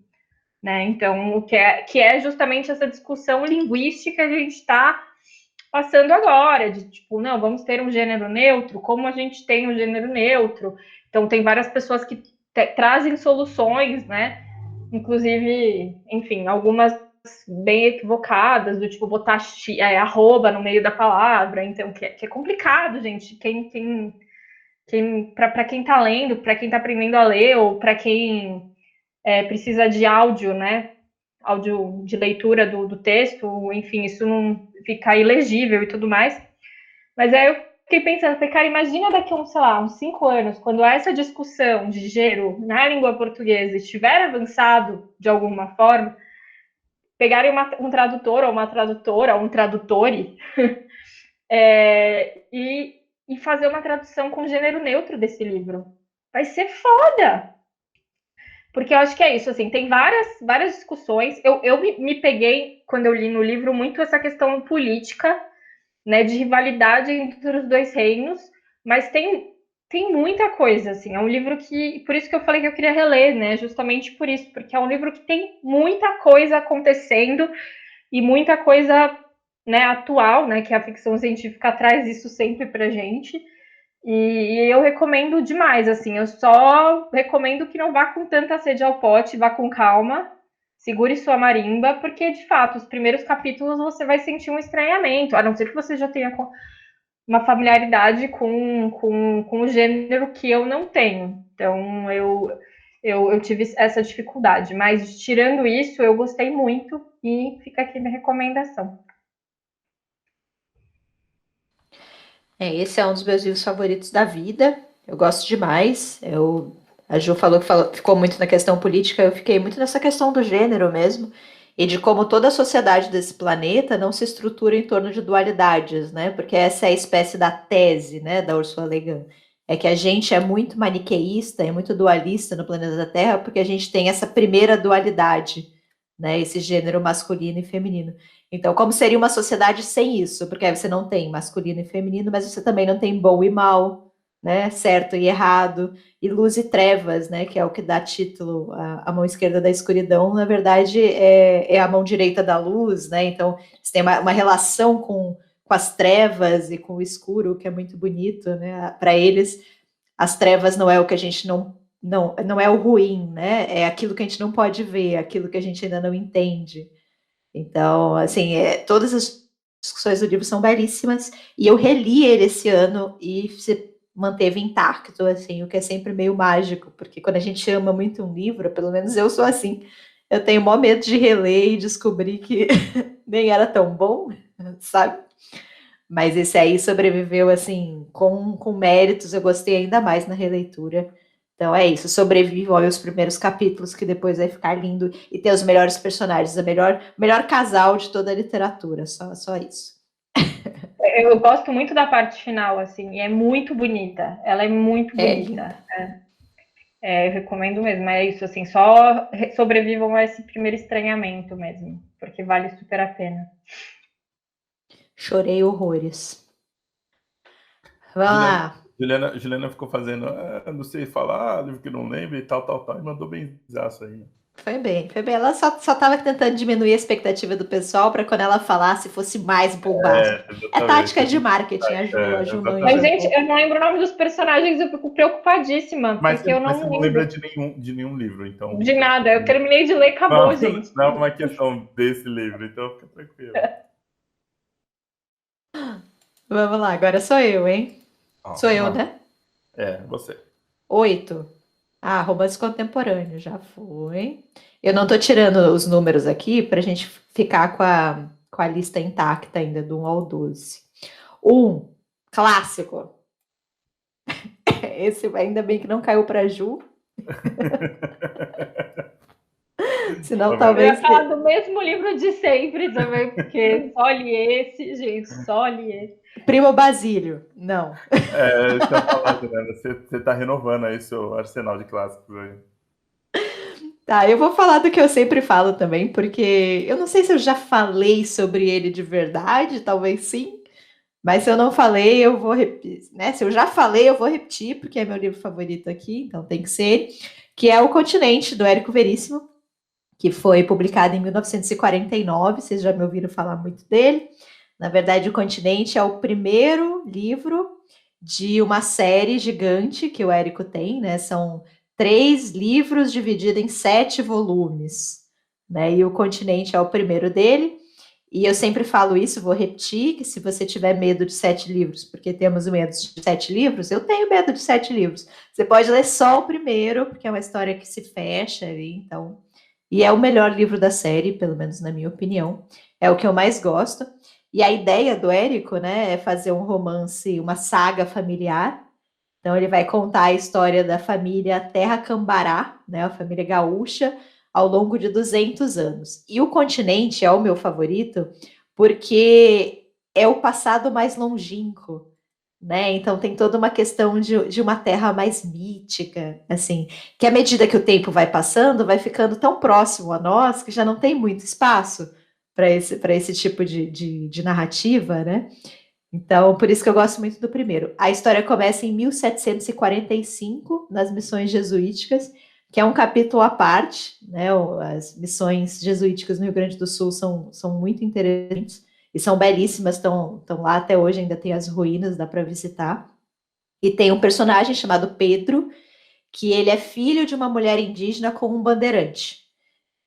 né? Então, que é justamente essa discussão linguística que a gente está passando agora, de tipo, não, vamos ter um gênero neutro, como a gente tem um gênero neutro. Então, tem várias pessoas que trazem soluções, né? Inclusive, enfim, algumas bem equivocadas, do tipo botar arroba no meio da palavra, então que é complicado, gente. Para quem está lendo, para quem está aprendendo a ler, ou para quem precisa de áudio, né? Áudio de leitura do texto, enfim, isso não fica ilegível e tudo mais. Mas aí eu fiquei pensando, falei, cara, imagina daqui a uns, sei lá, uns 5 anos, quando essa discussão de gênero na língua portuguesa estiver avançado de alguma forma, pegarem um tradutor ou uma tradutora, ou um tradutore, e fazer uma tradução com gênero neutro desse livro. Vai ser foda! Porque eu acho que é isso, assim, tem várias discussões. Eu me peguei, quando eu li no livro, muito essa questão política, né, de rivalidade entre os dois reinos, mas tem muita coisa, assim, é um livro que, por isso que eu falei que eu queria reler, né, justamente por isso, porque é um livro que tem muita coisa acontecendo e muita coisa, né, atual, né, que a ficção científica traz isso sempre pra gente, e eu recomendo demais, assim, eu só recomendo que não vá com tanta sede ao pote, vá com calma, segure sua marimba, porque, de fato, os primeiros capítulos você vai sentir um estranhamento, a não ser que você já tenha uma familiaridade com o gênero que eu não tenho. Então, eu tive essa dificuldade, mas tirando isso, eu gostei muito e fica aqui minha recomendação. Esse é um dos meus livros favoritos da vida. Eu gosto demais. A Ju falou que ficou muito na questão política, eu fiquei muito nessa questão do gênero mesmo, e de como toda a sociedade desse planeta não se estrutura em torno de dualidades, né? Porque essa é a espécie da tese, né, da Ursula Le Guin. É que a gente é muito maniqueísta, é muito dualista no planeta da Terra, porque a gente tem essa primeira dualidade, né? Esse gênero masculino e feminino. Então, como seria uma sociedade sem isso? Porque aí você não tem masculino e feminino, mas você também não tem bom e mal, né? Certo e errado, e luz e trevas, né? Que é o que dá título à mão esquerda da escuridão, na verdade, é a mão direita da luz, né? Então, você tem uma relação com as trevas e com o escuro, que é muito bonito, né? Para eles, as trevas não é o que a gente não é o ruim, né? É aquilo que a gente não pode ver, aquilo que a gente ainda não entende. Então, assim, todas as discussões do livro são belíssimas, e eu reli ele esse ano e se manteve intacto, assim, o que é sempre meio mágico, porque quando a gente ama muito um livro, pelo menos eu sou assim, eu tenho maior medo de reler e descobrir que nem era tão bom, sabe? Mas esse aí sobreviveu, assim, com méritos, eu gostei ainda mais na releitura. Então é isso, sobrevivam aos primeiros capítulos, que depois vai ficar lindo e ter os melhores personagens, o melhor casal de toda a literatura, só isso. Eu gosto muito da parte final, assim, e é muito bonita. Ela é muito bonita. Eu recomendo mesmo. É isso, assim, só sobrevivam a esse primeiro estranhamento mesmo, porque vale super a pena. Chorei horrores. Vamos lá. Juliana ficou fazendo, não sei falar, livro que não lembra e tal, e mandou benzaço aí. Foi bem. Ela só estava tentando diminuir a expectativa do pessoal para quando ela falasse fosse mais bombástico. É tática de marketing, a Ju manja. Mas, gente, eu não lembro o nome dos personagens, eu fico preocupadíssima, porque eu não lembro. De nenhum livro, então. De nada, eu terminei de ler e acabou, gente. Não é uma questão desse livro, então fica tranquilo. Vamos lá, agora sou eu, hein? Sou eu, né? Você. 8. Romance contemporâneo, já foi. Eu não tô tirando os números aqui pra gente ficar com a lista intacta ainda, do 1 ao 12. 1, clássico. Esse ainda bem que não caiu pra Ju. Senão talvez... Eu ia falar do mesmo livro de sempre também, porque só li esse, gente, só li esse. Primo Basílio, não. Isso que eu ia falar, Juliana, você tá renovando aí seu arsenal de clássicos aí. Tá, eu vou falar do que eu sempre falo também, porque eu não sei se eu já falei sobre ele de verdade, talvez sim, mas se eu não falei, eu vou repetir, né? Se eu já falei, eu vou repetir, porque é meu livro favorito aqui, então tem que ser, que é O Continente, do Érico Veríssimo, que foi publicado em 1949, vocês já me ouviram falar muito dele. Na verdade, O Continente é o primeiro livro de uma série gigante que o Érico tem, né? São 3 livros divididos em 7 volumes, né? E O Continente é o primeiro dele. E eu sempre falo isso, vou repetir, que se você tiver medo de 7 livros, porque temos medo de 7 livros, eu tenho medo de 7 livros. Você pode ler só o primeiro, porque é uma história que se fecha ali, então... E é o melhor livro da série, pelo menos na minha opinião. É o que eu mais gosto. E a ideia do Érico, né, é fazer um romance, uma saga familiar. Então ele vai contar a história da família Terra Cambará, né, a família gaúcha, ao longo de 200 anos. E o continente é o meu favorito porque é o passado mais longínquo, né? Então tem toda uma questão de uma terra mais mítica, assim, que à medida que o tempo vai passando, vai ficando tão próximo a nós que já não tem muito espaço para esse tipo de narrativa, né? Então, por isso que eu gosto muito do primeiro. A história começa em 1745, nas missões jesuíticas, que é um capítulo à parte, né? As missões jesuíticas no Rio Grande do Sul são muito interessantes e são belíssimas, estão lá até hoje, ainda tem as ruínas, dá para visitar. E tem um personagem chamado Pedro, que ele é filho de uma mulher indígena com um bandeirante.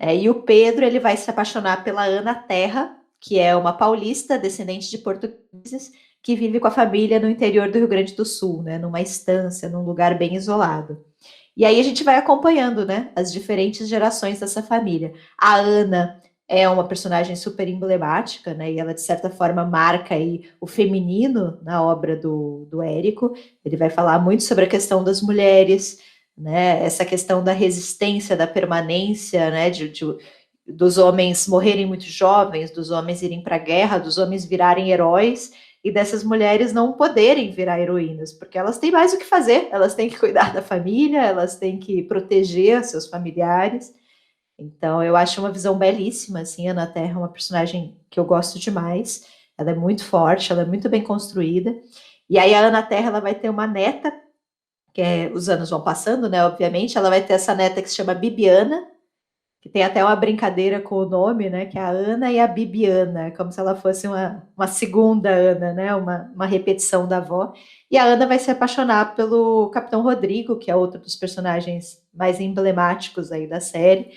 E o Pedro ele vai se apaixonar pela Ana Terra, que é uma paulista, descendente de portugueses, que vive com a família no interior do Rio Grande do Sul, né, numa estância, num lugar bem isolado. E aí a gente vai acompanhando, né, as diferentes gerações dessa família. A Ana é uma personagem super emblemática, né, e ela de certa forma marca aí o feminino na obra do Érico. Ele vai falar muito sobre a questão das mulheres, né, essa questão da resistência, da permanência, né, dos homens morrerem muito jovens, dos homens irem para a guerra, dos homens virarem heróis e dessas mulheres não poderem virar heroínas, porque elas têm mais o que fazer, elas têm que cuidar da família, elas têm que proteger seus familiares. Então, eu acho uma visão belíssima, assim, a Ana Terra é uma personagem que eu gosto demais, ela é muito forte, ela é muito bem construída, e aí a Ana Terra, ela vai ter uma neta, os anos vão passando, né, obviamente, ela vai ter essa neta que se chama Bibiana, que tem até uma brincadeira com o nome, né? Que é a Ana e a Bibiana, como se ela fosse uma segunda Ana, né? Uma repetição da avó. E a Ana vai se apaixonar pelo Capitão Rodrigo, que é outro dos personagens mais emblemáticos aí da série.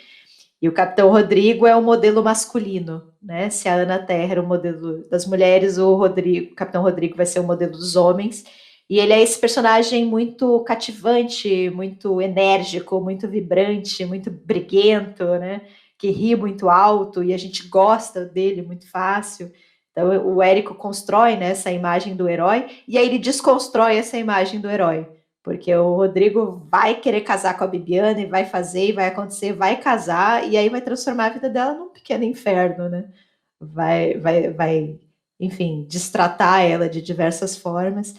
E o Capitão Rodrigo é o modelo masculino, né? Se a Ana Terra era o modelo das mulheres, o Capitão Rodrigo vai ser o modelo dos homens. E ele é esse personagem muito cativante, muito enérgico, muito vibrante, muito briguento, né? Que ri muito alto e a gente gosta dele muito fácil. Então o Érico constrói, né, essa imagem do herói e aí ele desconstrói essa imagem do herói. Porque o Rodrigo vai querer casar com a Bibiana e vai fazer, e vai acontecer, vai casar, e aí vai transformar a vida dela num pequeno inferno, né? Vai, enfim, destratar ela de diversas formas.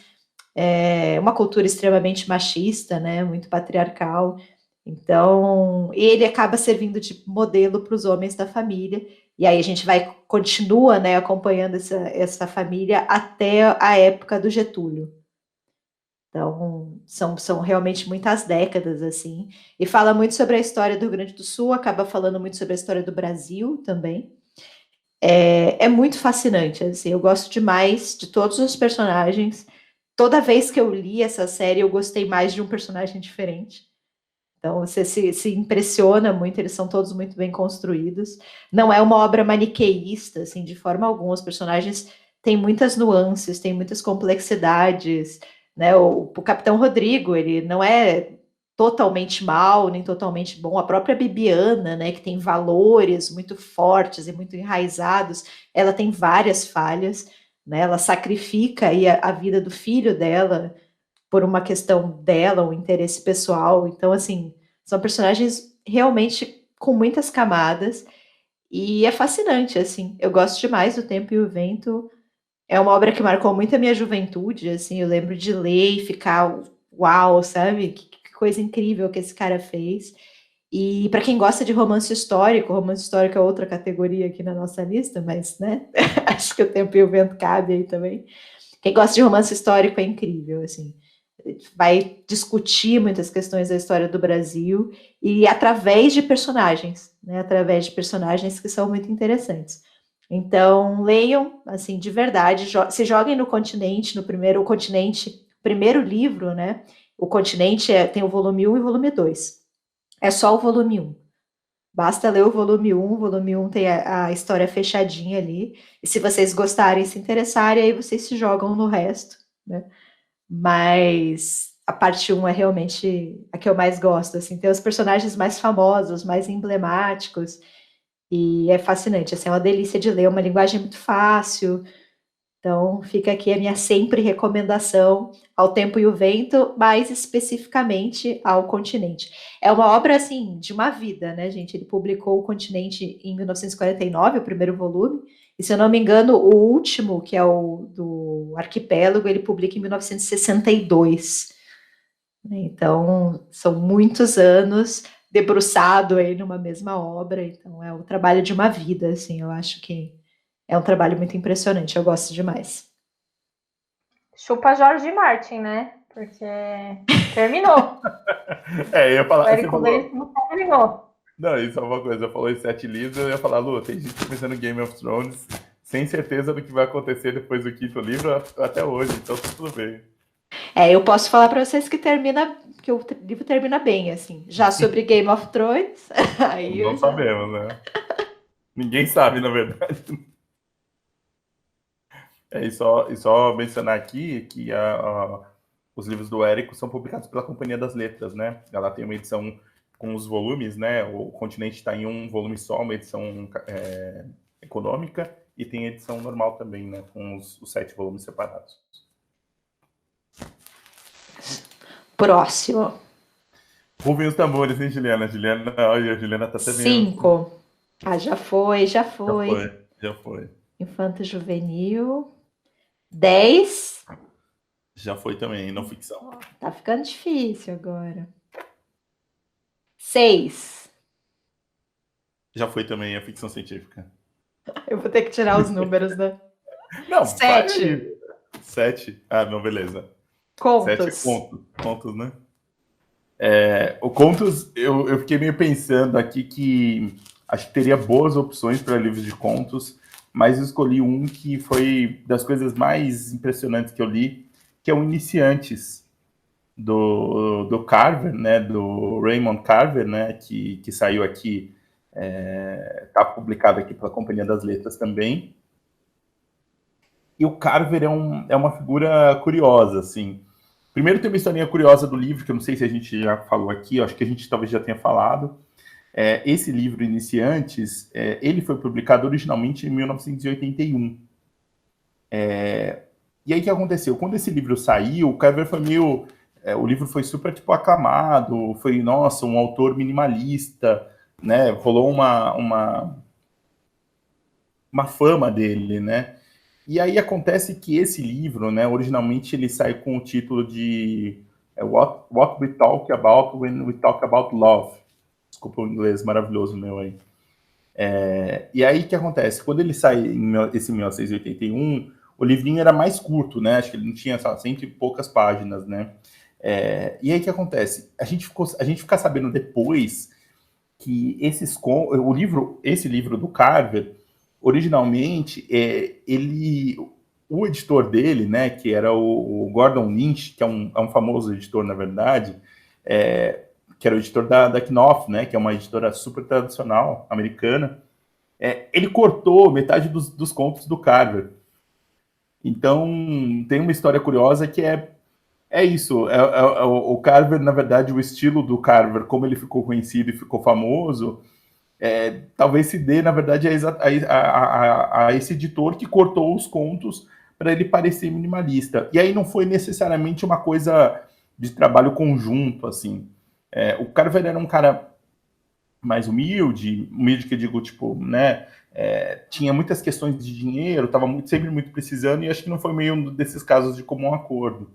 É uma cultura extremamente machista, né? Muito patriarcal. Então, ele acaba servindo de modelo para os homens da família. E aí a gente continua, né, acompanhando essa família até a época do Getúlio. Então, são realmente muitas décadas, assim. E fala muito sobre a história do Rio Grande do Sul, acaba falando muito sobre a história do Brasil também. É muito fascinante, assim. Eu gosto demais de todos os personagens. Toda vez que eu li essa série, eu gostei mais de um personagem diferente. Então, você se impressiona muito, eles são todos muito bem construídos. Não é uma obra maniqueísta, assim, de forma alguma. Os personagens têm muitas nuances, têm muitas complexidades, né? O Capitão Rodrigo, ele não é totalmente mal, nem totalmente bom. A própria Bibiana, né, que tem valores muito fortes e muito enraizados, ela tem várias falhas, né? Ela sacrifica aí a vida do filho dela por uma questão dela, um interesse pessoal. Então, assim, são personagens realmente com muitas camadas e é fascinante, assim. Eu gosto demais do Tempo e o Vento. É uma obra que marcou muito a minha juventude, assim. Eu lembro de ler e ficar uau, sabe? Que coisa incrível que esse cara fez. E para quem gosta de romance histórico é outra categoria aqui na nossa lista, mas, né? Acho que o Tempo e o Vento cabe aí também. Quem gosta de romance histórico é incrível, assim. Vai discutir muitas questões da história do Brasil e através de personagens, né? Através de personagens que são muito interessantes. Então, leiam, assim, de verdade, se joguem no Continente, primeiro livro, né? O Continente tem o volume 1 e o volume 2. É só o volume 1. Basta ler o volume 1 tem a história fechadinha ali. E se vocês gostarem, se interessarem, aí vocês se jogam no resto, né? Mas a parte 1 é realmente a que eu mais gosto, assim, tem os personagens mais famosos, mais emblemáticos, E é fascinante, assim, é uma delícia de ler, uma linguagem muito fácil. Então, fica aqui a minha sempre recomendação ao Tempo e o Vento, mais especificamente ao Continente. É uma obra, assim, de uma vida, né, gente? Ele publicou o Continente em 1949, o primeiro volume, e se eu não me engano, o último, que é o do Arquipélago, ele publica em 1962. Então, são muitos anos debruçado aí numa mesma obra, então é o trabalho de uma vida, assim, eu acho que é um trabalho muito impressionante, eu gosto demais. Chupa Jorge Martin, né? Porque terminou. Eu ia falar, O você Érico falou. Veríssimo terminou. Não, isso é uma coisa, falou em 7 livros, eu ia falar, Lu, tem gente pensando em Game of Thrones, sem certeza do que vai acontecer depois do 5º livro até hoje, então tá tudo bem. Eu posso falar para vocês que o livro termina bem, assim. Já sobre Game of Thrones, aí Não sabemos, né? Ninguém sabe, na verdade. E só mencionar aqui que os livros do Érico são publicados pela Companhia das Letras, né? Ela tem uma edição com os volumes, né? O Continente está em um volume só, uma edição econômica, e tem edição normal também, né? Com os 7 volumes separados. próximo. Rufem os tambores, hein, Juliana? Olha, a Juliana tá até vendo. 5. Já foi. Já foi. Infanto Juvenil. 10. Já foi também, não ficção. Tá ficando difícil agora. 6. Já foi também a ficção científica. Eu vou ter que tirar os números, né? Não, 7. 7. Ah, não, beleza. Contos. 7 contos, né? O contos, eu fiquei meio pensando aqui que acho que teria boas opções para livros de contos, mas eu escolhi um que foi das coisas mais impressionantes que eu li, que é o Iniciantes, do Carver, né? Do Raymond Carver, né? Que saiu aqui, está publicado aqui pela Companhia das Letras também. E o Carver é uma figura curiosa, assim. Primeiro tem uma historinha curiosa do livro, que eu não sei se a gente já falou aqui, acho que a gente talvez já tenha falado. Esse livro, Iniciantes, ele foi publicado originalmente em 1981. E aí o que aconteceu? Quando esse livro saiu, o Carver foi meio... o livro foi super, tipo, aclamado, foi, nossa, um autor minimalista, né? Rolou uma fama dele, né? E aí acontece que esse livro, né, originalmente ele sai com o título de What We Talk About When We Talk About Love. Desculpa o inglês maravilhoso meu aí. E aí o que acontece? Quando ele sai em 1981, o livrinho era mais curto, né? Acho que ele não tinha, sei lá, 100 e poucas páginas, né? E aí o que acontece? A gente fica sabendo depois que esse livro do Carver, originalmente, o editor dele, né, que era o Gordon Lynch, que é um famoso editor, na verdade, que era o editor da Knopf, né, que é uma editora super tradicional americana, ele cortou metade dos contos do Carver. Então, tem uma história curiosa que é isso. O Carver, na verdade, o estilo do Carver, como ele ficou conhecido e ficou famoso, talvez se dê, na verdade, a esse editor que cortou os contos para ele parecer minimalista. E aí não foi necessariamente uma coisa de trabalho conjunto, assim. O Carver era um cara mais humilde que eu digo, tipo, né, tinha muitas questões de dinheiro, estava sempre muito precisando, e acho que não foi meio um desses casos de comum acordo.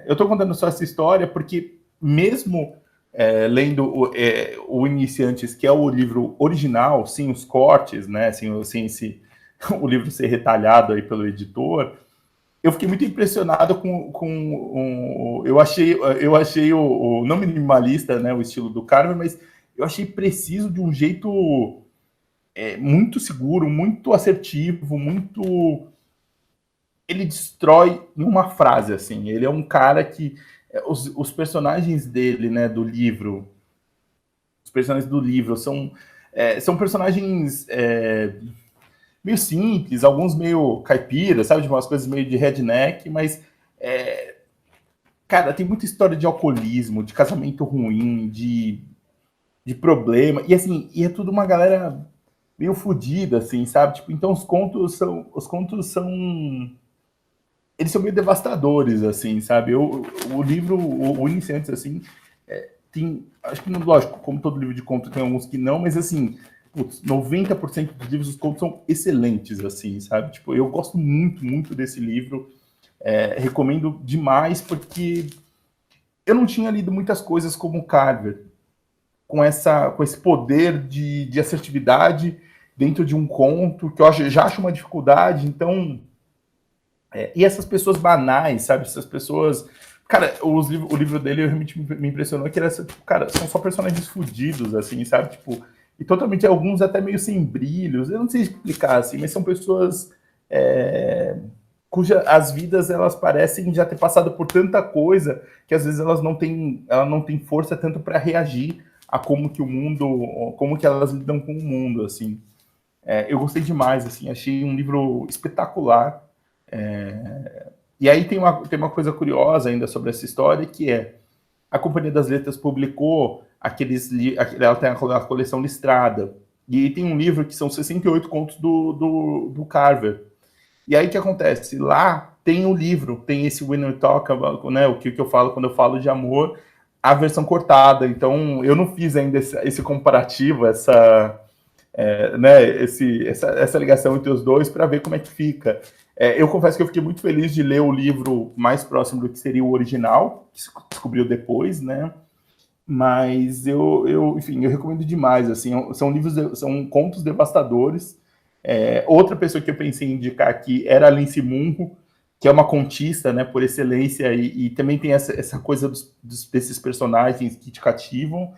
Eu estou contando só essa história porque, mesmo lendo o Iniciantes, que é o livro original, sem os cortes, né, sem o livro ser retalhado aí pelo editor, eu fiquei muito impressionado eu achei o não minimalista, né, o estilo do Carver, mas eu achei preciso de um jeito muito seguro, muito assertivo, muito... Ele destrói em uma frase, assim. Ele é um cara que... Os personagens dele, né, do livro... Os personagens do livro são personagens meio simples, alguns meio caipiras, sabe? De umas coisas meio de redneck, mas... cara, tem muita história de alcoolismo, de casamento ruim, de de problema. E assim, e é tudo uma galera meio fodida, assim, sabe? Tipo, então os contos são eles são meio devastadores, assim, sabe? O livro, o Iniciantes, assim, tem, acho que, lógico, como todo livro de conto, tem alguns que não, mas, assim, putz, 90% dos livros dos contos são excelentes, assim, sabe? Tipo, eu gosto muito, muito desse livro, recomendo demais, porque eu não tinha lido muitas coisas como Carver, com esse poder de assertividade dentro de um conto, que já acho uma dificuldade, então e essas pessoas banais, sabe? Essas pessoas. Cara, o livro dele realmente me impressionou que era, tipo, cara, são só personagens fudidos, assim, sabe? Tipo, e totalmente, alguns até meio sem brilhos. Eu não sei explicar, assim, mas são pessoas cujas as vidas elas parecem já ter passado por tanta coisa que às vezes ela não tem força tanto para reagir a como que elas lidam com o mundo, assim. Eu gostei demais, assim, achei um livro espetacular. E aí tem uma coisa curiosa ainda sobre essa história, que é a Companhia das Letras publicou ela tem a coleção Listrada, e tem um livro que são 68 contos do Carver. E aí o que acontece? Lá tem o livro, tem esse When We Talk About, né, o que eu falo quando eu falo de amor, a versão cortada. Então eu não fiz ainda esse comparativo, essa ligação entre os dois para ver como é que fica. Eu confesso que eu fiquei muito feliz de ler o livro mais próximo do que seria o original, que se descobriu depois, né? Mas enfim, eu recomendo demais. Assim, são contos devastadores. Outra pessoa que eu pensei em indicar aqui era a Lindsay Munro, que é uma contista, né, por excelência, e também tem essa coisa desses personagens que te cativam.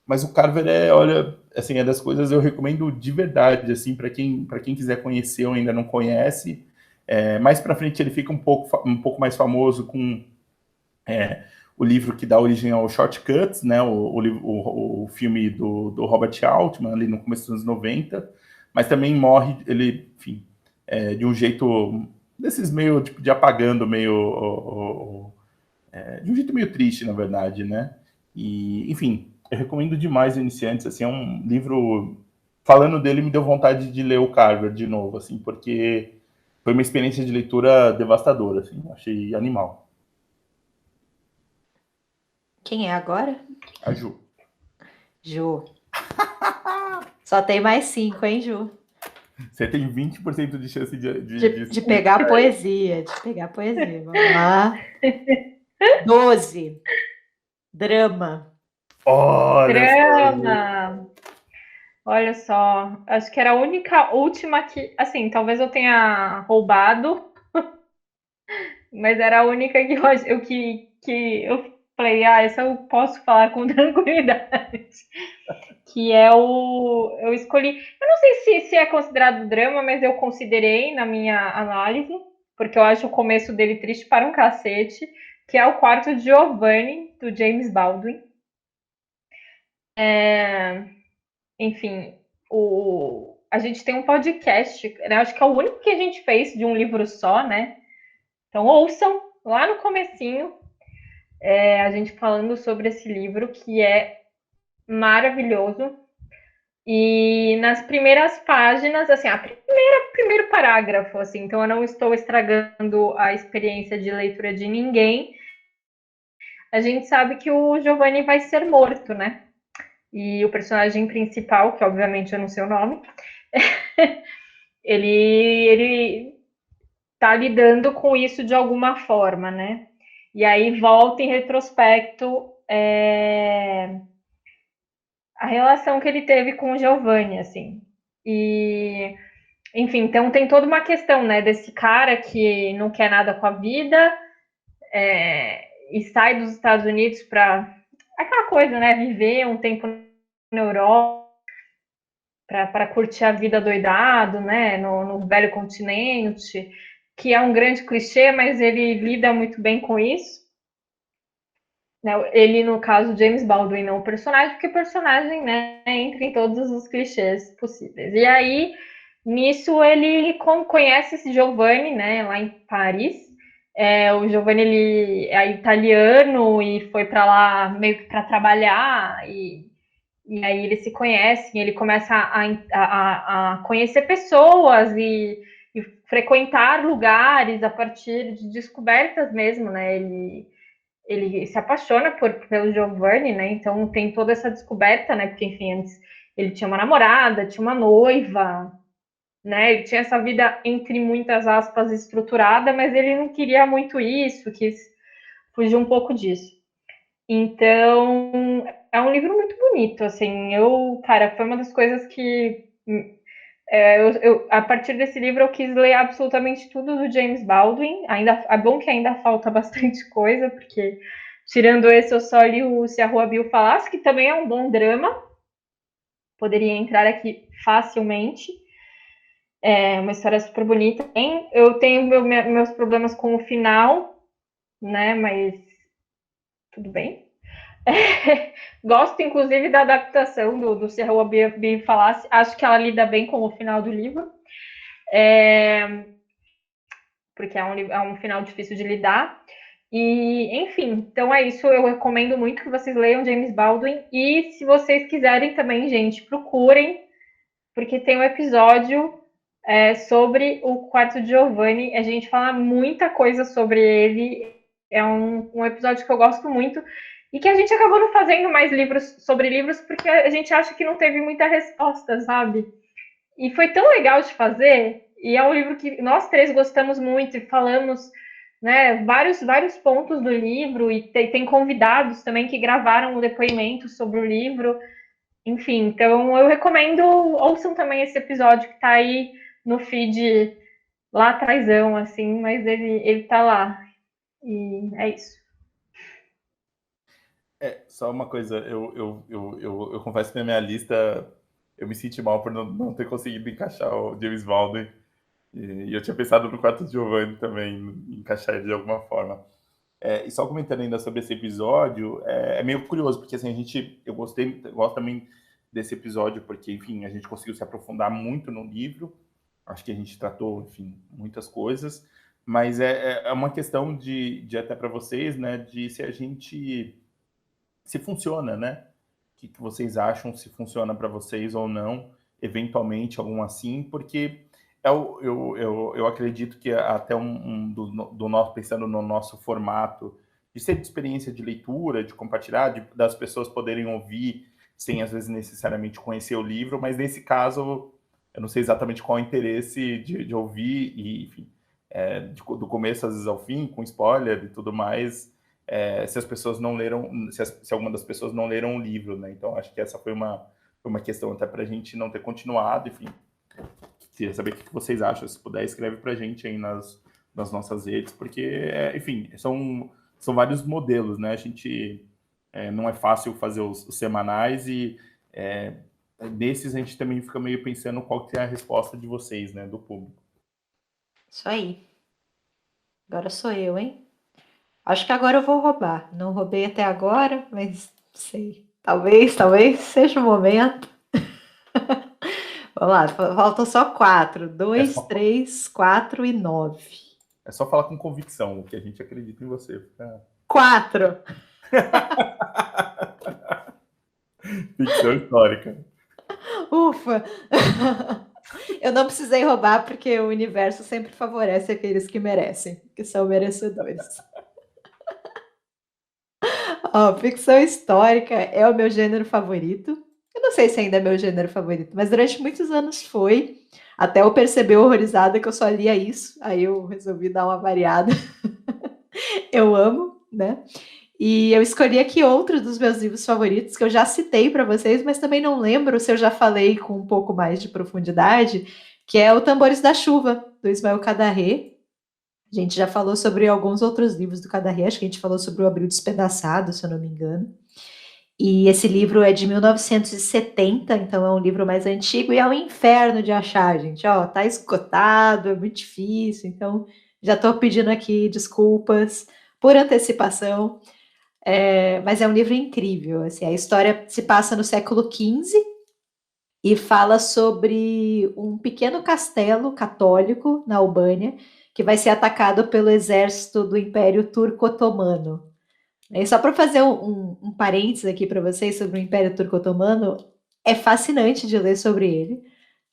Mas o Carver olha, assim, é das coisas eu recomendo de verdade, assim, para quem quiser conhecer ou ainda não conhece. Mais para frente ele fica um pouco mais famoso com o livro que dá origem ao Shortcuts, né, o filme do Robert Altman, ali no começo dos anos 90, mas também morre, ele, enfim, de um jeito desses meio, tipo, de apagando, de um jeito meio triste, na verdade, né? E, enfim, eu recomendo demais Iniciantes, assim, é um livro, falando dele, me deu vontade de ler o Carver de novo, assim, porque foi uma experiência de leitura devastadora, assim, achei animal. Quem é agora? A Ju. Ju. Só tem mais 5, hein, Ju? Você tem 20% de chance De pegar poesia, de pegar poesia. Vamos lá. 12. Drama. Olha Drama! Olha só, acho que era a última que, assim, talvez eu tenha roubado, mas era a única que que eu falei, essa eu posso falar com tranquilidade. Que é eu escolhi, eu não sei se é considerado drama, mas eu considerei na minha análise, porque eu acho o começo dele triste para um cacete, que é o Quarto de Giovanni, do James Baldwin. Enfim, a gente tem um podcast, né? Acho que é o único que a gente fez de um livro só, né? Então ouçam lá no comecinho a gente falando sobre esse livro que é maravilhoso. E nas primeiras páginas, assim, primeiro parágrafo, assim, então eu não estou estragando a experiência de leitura de ninguém. A gente sabe que o Giovanni vai ser morto, né? E o personagem principal, que obviamente eu não sei o nome, ele tá lidando com isso de alguma forma, né? E aí volta em retrospecto a relação que ele teve com o Giovanni, assim. E, enfim, então tem toda uma questão, né, desse cara que não quer nada com a vida e sai dos Estados Unidos para aquela coisa, né, viver um tempo na Europa para curtir a vida doidado, né, no velho continente, que é um grande clichê, mas ele lida muito bem com isso. Ele, no caso, James Baldwin, não o personagem, porque o personagem, né, entra em todos os clichês possíveis. E aí, nisso, ele conhece esse Giovanni, né, lá em Paris. O Giovanni, ele é italiano e foi para lá meio que para trabalhar E aí eles se conhecem, ele começa a conhecer pessoas e frequentar lugares a partir de descobertas mesmo, né? Ele se apaixona pelo Giovanni, né? Então tem toda essa descoberta, né? Porque, enfim, antes ele tinha uma namorada, tinha uma noiva, né? Ele tinha essa vida, entre muitas aspas, estruturada, mas ele não queria muito isso, quis fugir um pouco disso. Então, é um livro muito bonito, assim. Cara, foi uma das coisas que a partir desse livro eu quis ler absolutamente tudo do James Baldwin. Ainda é bom que ainda falta bastante coisa, porque tirando esse eu só li o Se a Rua Bill Falasse, que também é um bom drama. Poderia entrar aqui facilmente. É uma história super bonita. Eu tenho meus problemas com o final, né? Mas tudo bem. Gosto, inclusive, da adaptação do Se a Rua Bill Falasse. Acho que ela lida bem com o final do livro. Porque é um final difícil de lidar. E, enfim, então é isso. Eu recomendo muito que vocês leiam James Baldwin. E se vocês quiserem também, gente, procurem, porque tem um episódio sobre o Quarto de Giovanni. A gente fala muita coisa sobre ele. É um episódio que eu gosto muito. E que a gente acabou não fazendo mais livros sobre livros, porque a gente acha que não teve muita resposta, sabe? E foi tão legal de fazer, e é um livro que nós três gostamos muito e falamos, né, vários pontos do livro, e tem convidados também que gravaram o depoimento sobre o livro. Enfim, então eu recomendo, ouçam também esse episódio que tá aí no feed lá atrásão, assim, mas ele tá lá. E é isso. Só uma coisa, eu confesso que na minha lista eu me senti mal por não ter conseguido encaixar o James Baldwin. E eu tinha pensado no quarto de Giovanni também, em encaixar ele de alguma forma. E só comentando ainda sobre esse episódio, é meio curioso, porque assim, eu gosto também desse episódio, porque, enfim, a gente conseguiu se aprofundar muito no livro, acho que a gente tratou, enfim, muitas coisas, mas é uma questão de até para vocês, né, de se a gente, se funciona, né? O que vocês acham, se funciona para vocês ou não, eventualmente algum assim, porque eu acredito que até do nosso, pensando no nosso formato, de ser de experiência de leitura, de compartilhar, das pessoas poderem ouvir, sem às vezes necessariamente conhecer o livro, mas nesse caso, eu não sei exatamente qual é o interesse de ouvir, e enfim, do começo às vezes ao fim, com spoiler e tudo mais, se as pessoas não leram, se alguma das pessoas não leram o livro, né? Então acho que essa foi uma questão até para a gente não ter continuado, enfim. Queria saber o que vocês acham. Se puder, escreve para a gente aí nas nossas redes, porque, enfim, são vários modelos, né? A gente não é fácil fazer os semanais e desses a gente também fica meio pensando qual que é a resposta de vocês, né, do público. Isso aí. Agora sou eu, hein? Acho que agora eu vou roubar. Não roubei até agora, mas sei. Talvez seja o momento. Vamos lá, faltam só 4. 2, 3, 4 e 9. É só falar com convicção, que a gente acredita em você. 4. Ficção histórica. Ufa! Eu não precisei roubar porque o universo sempre favorece aqueles que merecem, que são merecedores. Ficção histórica é o meu gênero favorito. Eu não sei se ainda é meu gênero favorito, mas durante muitos anos foi. Até eu perceber horrorizada que eu só lia isso. Aí eu resolvi dar uma variada. Eu amo, né? E eu escolhi aqui outro dos meus livros favoritos, que eu já citei para vocês, mas também não lembro se eu já falei com um pouco mais de profundidade, que é O Tambores da Chuva, do Ismael Kadaré. A gente já falou sobre alguns outros livros do Kadaré, acho que a gente falou sobre o Abril Despedaçado, se eu não me engano. E esse livro é de 1970, então é um livro mais antigo e é um inferno de achar, gente. Tá esgotado, é muito difícil, então já estou pedindo aqui desculpas por antecipação. Mas é um livro incrível. Assim, a história se passa no século XV e fala sobre um pequeno castelo católico na Albânia que vai ser atacado pelo exército do Império Turco-Otomano. E só para fazer um parênteses aqui para vocês sobre o Império Turco-Otomano, é fascinante de ler sobre ele.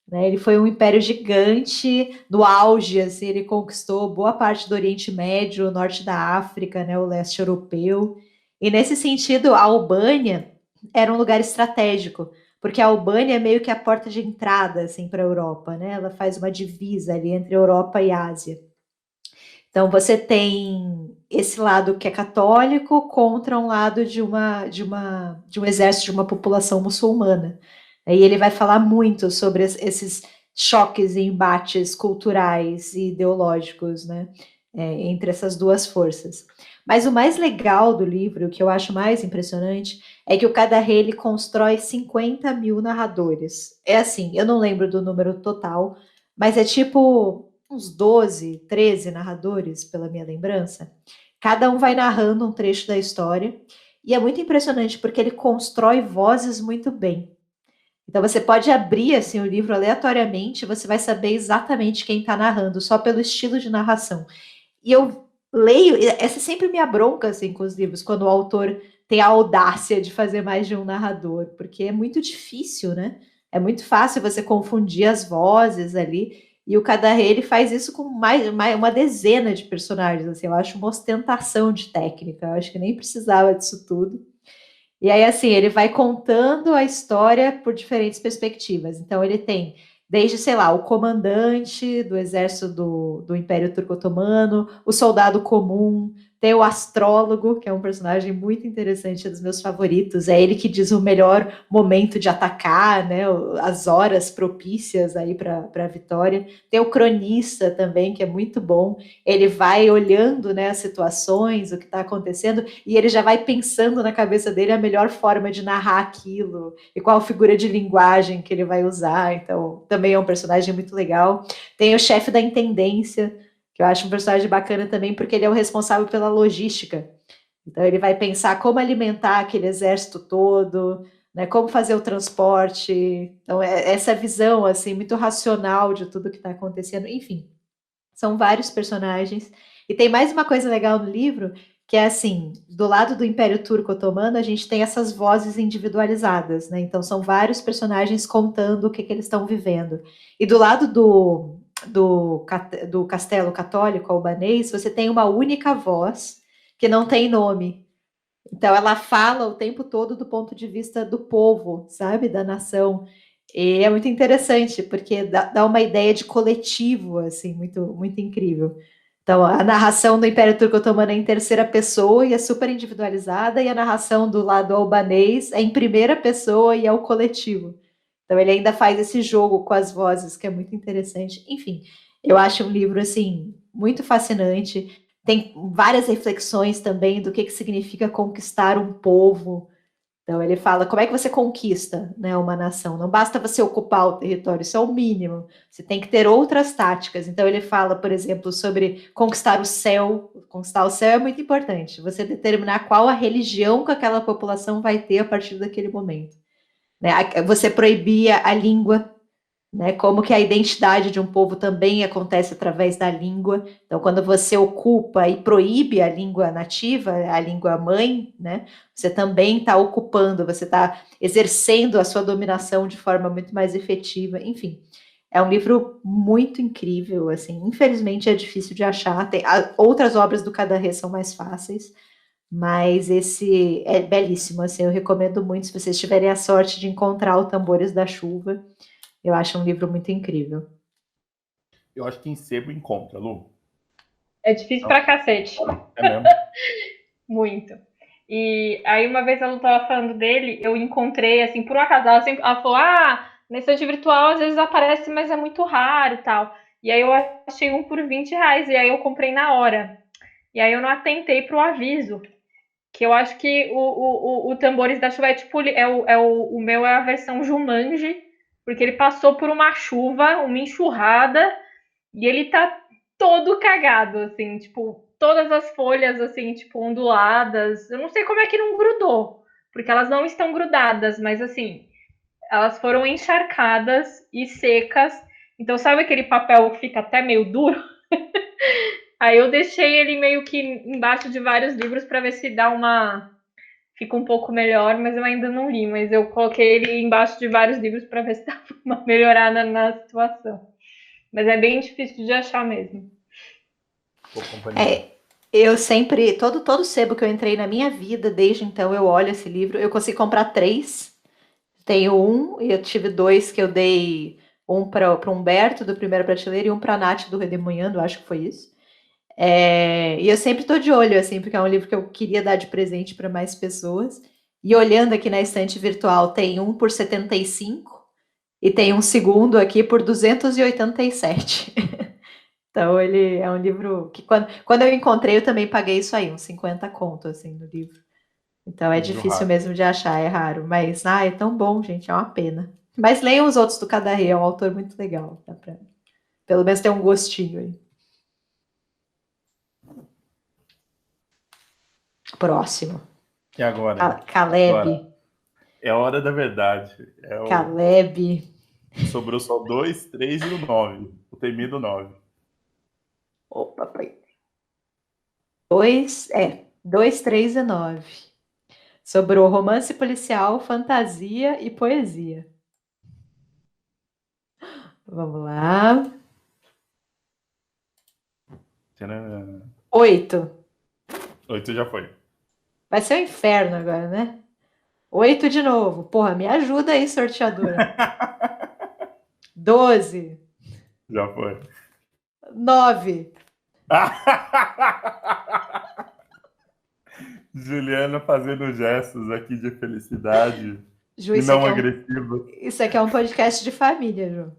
Né? Ele foi um império gigante, no auge, assim, ele conquistou boa parte do Oriente Médio, o norte da África, né, o leste europeu. E nesse sentido, a Albânia era um lugar estratégico, porque a Albânia é meio que a porta de entrada assim, para a Europa, né? Ela faz uma divisa ali entre Europa e Ásia. Então você tem esse lado que é católico contra um lado de um exército de uma população muçulmana. E ele vai falar muito sobre esses choques e embates culturais e ideológicos, né, entre essas duas forças. Mas o mais legal do livro, o que eu acho mais impressionante, é que o Kadaré ele constrói 50 mil narradores. É assim, eu não lembro do número total, mas é tipo uns 12, 13 narradores, pela minha lembrança. Cada um vai narrando um trecho da história. E é muito impressionante porque ele constrói vozes muito bem. Então você pode abrir assim o livro aleatoriamente, você vai saber exatamente quem está narrando, só pelo estilo de narração. E eu leio, essa é sempre minha bronca assim com os livros, quando o autor tem a audácia de fazer mais de um narrador, porque é muito difícil, né? É muito fácil você confundir as vozes ali. E o Kadaré, ele faz isso com mais uma dezena de personagens. Assim, eu acho uma ostentação de técnica. Eu acho que nem precisava disso tudo. E aí, assim, ele vai contando a história por diferentes perspectivas. Então, ele tem desde, sei lá, o comandante do exército do Império Turco-Otomano, o soldado comum, tem o astrólogo, que é um personagem muito interessante, é dos meus favoritos. É ele que diz o melhor momento de atacar, né? As horas propícias aí para a vitória. Tem o cronista também, que é muito bom. Ele vai olhando, né, as situações, o que está acontecendo, e ele já vai pensando na cabeça dele a melhor forma de narrar aquilo e qual figura de linguagem que ele vai usar. Então, também é um personagem muito legal. Tem o chefe da intendência, que eu acho um personagem bacana também, porque ele é o responsável pela logística. Então, ele vai pensar como alimentar aquele exército todo, né, como fazer o transporte. Então, essa visão assim muito racional de tudo que está acontecendo. Enfim, são vários personagens. E tem mais uma coisa legal no livro, que é assim, do lado do Império Turco-Otomano, a gente tem essas vozes individualizadas, né? Então são vários personagens contando o que eles estão vivendo. E do lado do castelo católico albanês, você tem uma única voz que não tem nome. Então ela fala o tempo todo do ponto de vista do povo, sabe? Da nação. E é muito interessante, porque dá uma ideia de coletivo, assim, muito, muito incrível. Então, a narração do Império Turco-Otomano é em terceira pessoa e é super individualizada, e a narração do lado albanês é em primeira pessoa e é o coletivo. Então, ele ainda faz esse jogo com as vozes, que é muito interessante. Enfim, eu acho um livro, assim, muito fascinante. Tem várias reflexões também do que significa conquistar um povo. Então ele fala como é que você conquista, né, uma nação. Não basta você ocupar o território, isso é o mínimo. Você tem que ter outras táticas. Então ele fala, por exemplo, sobre conquistar o céu. Conquistar o céu é muito importante. Você determinar qual a religião que aquela população vai ter a partir daquele momento. Né? Você proibir a língua, né? Como que a identidade de um povo também acontece através da língua. Então, quando você ocupa e proíbe a língua nativa, a língua mãe, né? Você também está ocupando, você está exercendo a sua dominação de forma muito mais efetiva. Enfim, é um livro muito incrível, assim. Infelizmente é difícil de achar. Outras obras do Kadaré são mais fáceis, mas esse é belíssimo, assim. Eu recomendo muito se vocês tiverem a sorte de encontrar o Tambores da Chuva. Eu acho um livro muito incrível. Eu acho que em sebo encontra, Lu. É difícil pra cacete. É mesmo? Muito. E aí, uma vez a Lu tava falando dele, eu encontrei, assim, por um acaso, ela falou, na estante virtual às vezes aparece, mas é muito raro e tal. E aí eu achei um por R$20, e aí eu comprei na hora. E aí eu não atentei pro aviso, que eu acho que o Tambores da Chuva é tipo, o meu é a versão Jumanji, porque ele passou por uma chuva, uma enxurrada, e ele tá todo cagado, assim, tipo, todas as folhas, assim, tipo, onduladas. Eu não sei como é que não grudou, porque elas não estão grudadas, mas, assim, elas foram encharcadas e secas. Então, sabe aquele papel que fica até meio duro? Aí eu deixei ele meio que embaixo de vários livros para ver se dá uma fica um pouco melhor, mas eu ainda não li, mas eu coloquei ele embaixo de vários livros para ver se dá uma melhorada na situação. Mas é bem difícil de achar mesmo. Pô, companhia. Eu sempre, todo sebo que eu entrei na minha vida, desde então eu olho esse livro, eu consegui comprar 3. Tenho um, e eu tive 2 que eu dei, um para o Humberto, do Primeira Prateleira, e um para a Nath, do Redemoinhando, acho que foi isso. E eu sempre estou de olho, assim, porque é um livro que eu queria dar de presente para mais pessoas. E olhando aqui na estante virtual, tem um por 75 e tem um segundo aqui por 287. Então, ele é um livro que, quando eu encontrei, eu também paguei isso aí, uns 50 conto, assim, no livro. Então, é Livro difícil raro. mesmo de achar, é raro. Mas, é tão bom, gente, é uma pena. Mas leiam os outros do Cadarré, é um autor muito legal. Dá pra, pelo menos ter um gostinho aí. Próximo. E agora? Caleb. Agora. É a hora da verdade. Caleb. Sobrou só 2, 3 e o 9. O temido 9. Opa, peraí. 2, 3 e 9. Sobrou romance policial, fantasia e poesia. Vamos lá. Tcharam. 8. 8 já foi. Vai ser um inferno agora, né? 8 de novo. Porra, me ajuda aí, sorteadora. 12. Já foi. 9. Juliana fazendo gestos aqui de felicidade Ju, e não agressivos. isso aqui é um podcast de família, Ju.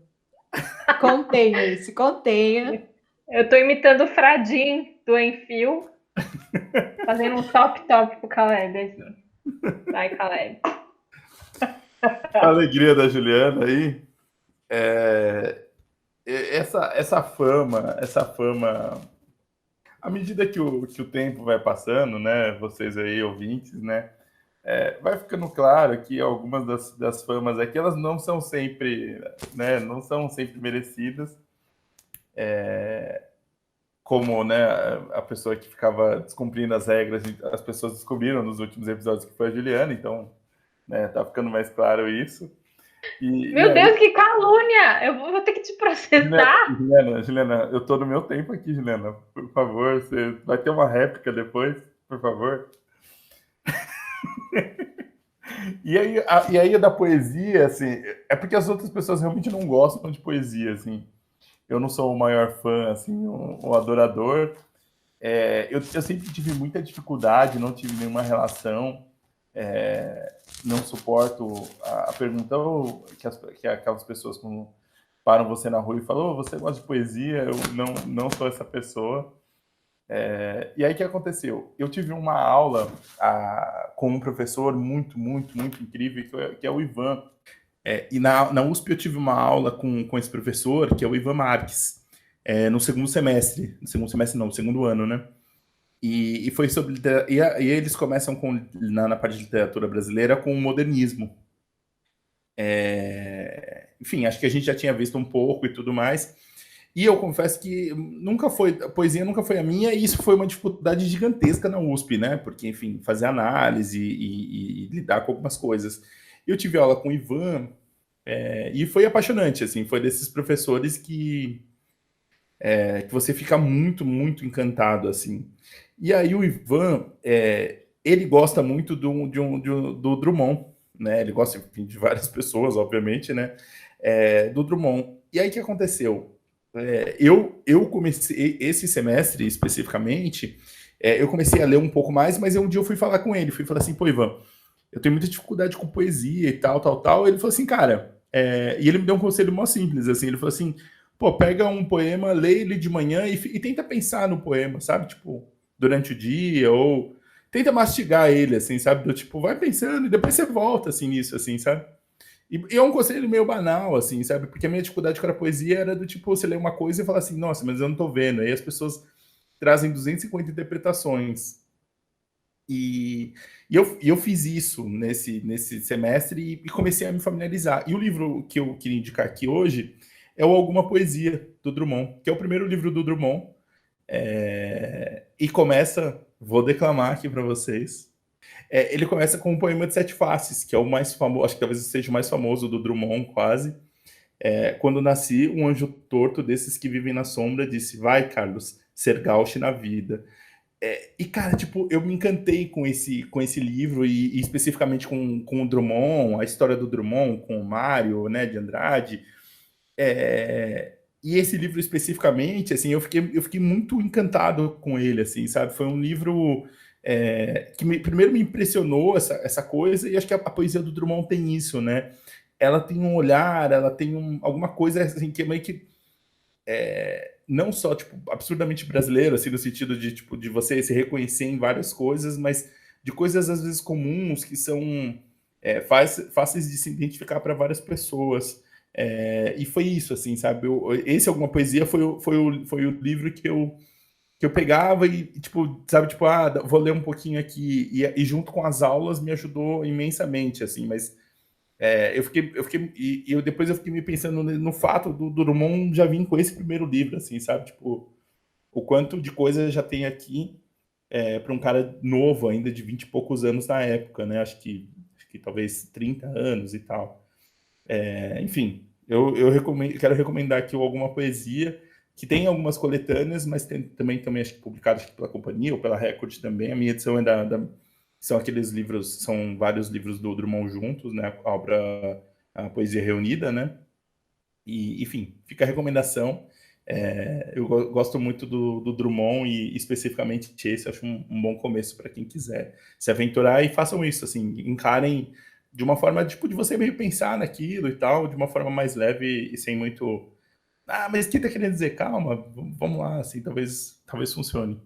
Contenha, se contenha. Eu tô imitando o Fradim do Enfio, fazendo um top pro Caleb, assim. Vai, Caleb. A alegria da Juliana aí. Essa fama, à medida que o tempo vai passando, né, vocês aí, ouvintes, né, vai ficando claro que algumas das famas aqui, elas não são sempre, né, não são sempre merecidas, como, né, a pessoa que ficava descumprindo as regras, as pessoas descobriram nos últimos episódios que foi a Juliana, então, né, tá ficando mais claro isso. Meu Deus, que calúnia! Eu vou ter que te processar. Juliana, eu tô no meu tempo aqui, Juliana. Por favor, você vai ter uma réplica depois, por favor. E aí da poesia, assim, é porque as outras pessoas realmente não gostam de poesia, assim. Eu não sou o maior fã, assim, um adorador. Eu sempre tive muita dificuldade, não tive nenhuma relação. Não suporto a pergunta que aquelas pessoas como param você na rua e falam, você gosta de poesia? Eu não sou essa pessoa. E aí o que aconteceu? Eu tive uma aula com um professor muito, muito, muito incrível, que é o Ivan. E na USP eu tive uma aula com esse professor, que é o Ivan Marques, no segundo semestre. No segundo semestre não, no segundo ano, né? E foi sobre... E eles começam na parte de literatura brasileira com o modernismo. Enfim, acho que a gente já tinha visto um pouco e tudo mais. E eu confesso que a poesia nunca foi a minha, e isso foi uma dificuldade gigantesca na USP, né? Porque, enfim, fazer análise e lidar com algumas coisas. Eu tive aula com o Ivan, e foi apaixonante, assim, foi desses professores que você fica muito, muito encantado, assim. E aí o Ivan, ele gosta muito do Drummond, né? Ele gosta, enfim, de várias pessoas, obviamente, né? Do Drummond. E aí o que aconteceu? Eu comecei, esse semestre especificamente, eu comecei a ler um pouco mais, mas um dia eu fui falar com ele, fui falar assim, pô, Ivan, eu tenho muita dificuldade com poesia e tal, tal, tal. Ele falou assim, cara, e ele me deu um conselho mó simples, assim, ele falou assim, pô, pega um poema, lê ele de manhã e tenta pensar no poema, sabe? Tipo, durante o dia, ou tenta mastigar ele, assim, sabe? Do tipo, vai pensando e depois você volta, assim, nisso, assim, sabe? E é um conselho meio banal, assim, sabe? Porque a minha dificuldade com a poesia era do tipo, você lê uma coisa e fala assim, nossa, mas eu não tô vendo. Aí as pessoas trazem 250 interpretações. E eu fiz isso nesse semestre e comecei a me familiarizar. E o livro que eu queria indicar aqui hoje é o Alguma Poesia, do Drummond, que é o primeiro livro do Drummond. E começa, vou declamar aqui para vocês. Ele começa com um poema de Sete Faces, que é o mais famoso, acho que talvez seja o mais famoso do Drummond, quase. Quando nasci, um anjo torto desses que vivem na sombra disse: vai, Carlos, ser gauche na vida. E, cara, tipo, eu me encantei com esse livro e especificamente com o Drummond, a história do Drummond, com o Mário, né, de Andrade. E esse livro especificamente, assim, eu fiquei muito encantado com ele, assim, sabe? Foi um livro que primeiro me impressionou essa coisa, e acho que a poesia do Drummond tem isso, né? Ela tem um olhar, ela tem alguma coisa assim, que é meio que não só tipo, absurdamente brasileiro, assim, no sentido de, tipo, de você se reconhecer em várias coisas, mas de coisas às vezes comuns que são fáceis de se identificar para várias pessoas. E foi isso, assim, sabe? Esse Alguma Poesia foi o livro que eu pegava e, tipo, sabe, tipo, vou ler um pouquinho aqui, e junto com as aulas me ajudou imensamente, assim, mas depois eu fiquei me pensando no fato do Drummond já vir com esse primeiro livro, assim, sabe, tipo, o quanto de coisa já tem aqui para um cara novo ainda, de 20 e poucos anos na época, né, acho que talvez 30 anos e tal. Enfim, eu quero recomendar aqui Alguma Poesia, que tem algumas coletâneas, mas tem também acho que publicadas pela companhia ou pela Record também. A minha edição é são aqueles livros, são vários livros do Drummond juntos, né? A obra, a Poesia Reunida, né? E, enfim, fica a recomendação. Eu gosto muito do Drummond e especificamente esse, acho um bom começo para quem quiser se aventurar, e façam isso, assim, encarem de uma forma, tipo, de você meio pensar naquilo e tal, de uma forma mais leve e sem muito... mas o que tá querendo dizer? Calma, vamos lá, assim, talvez funcione.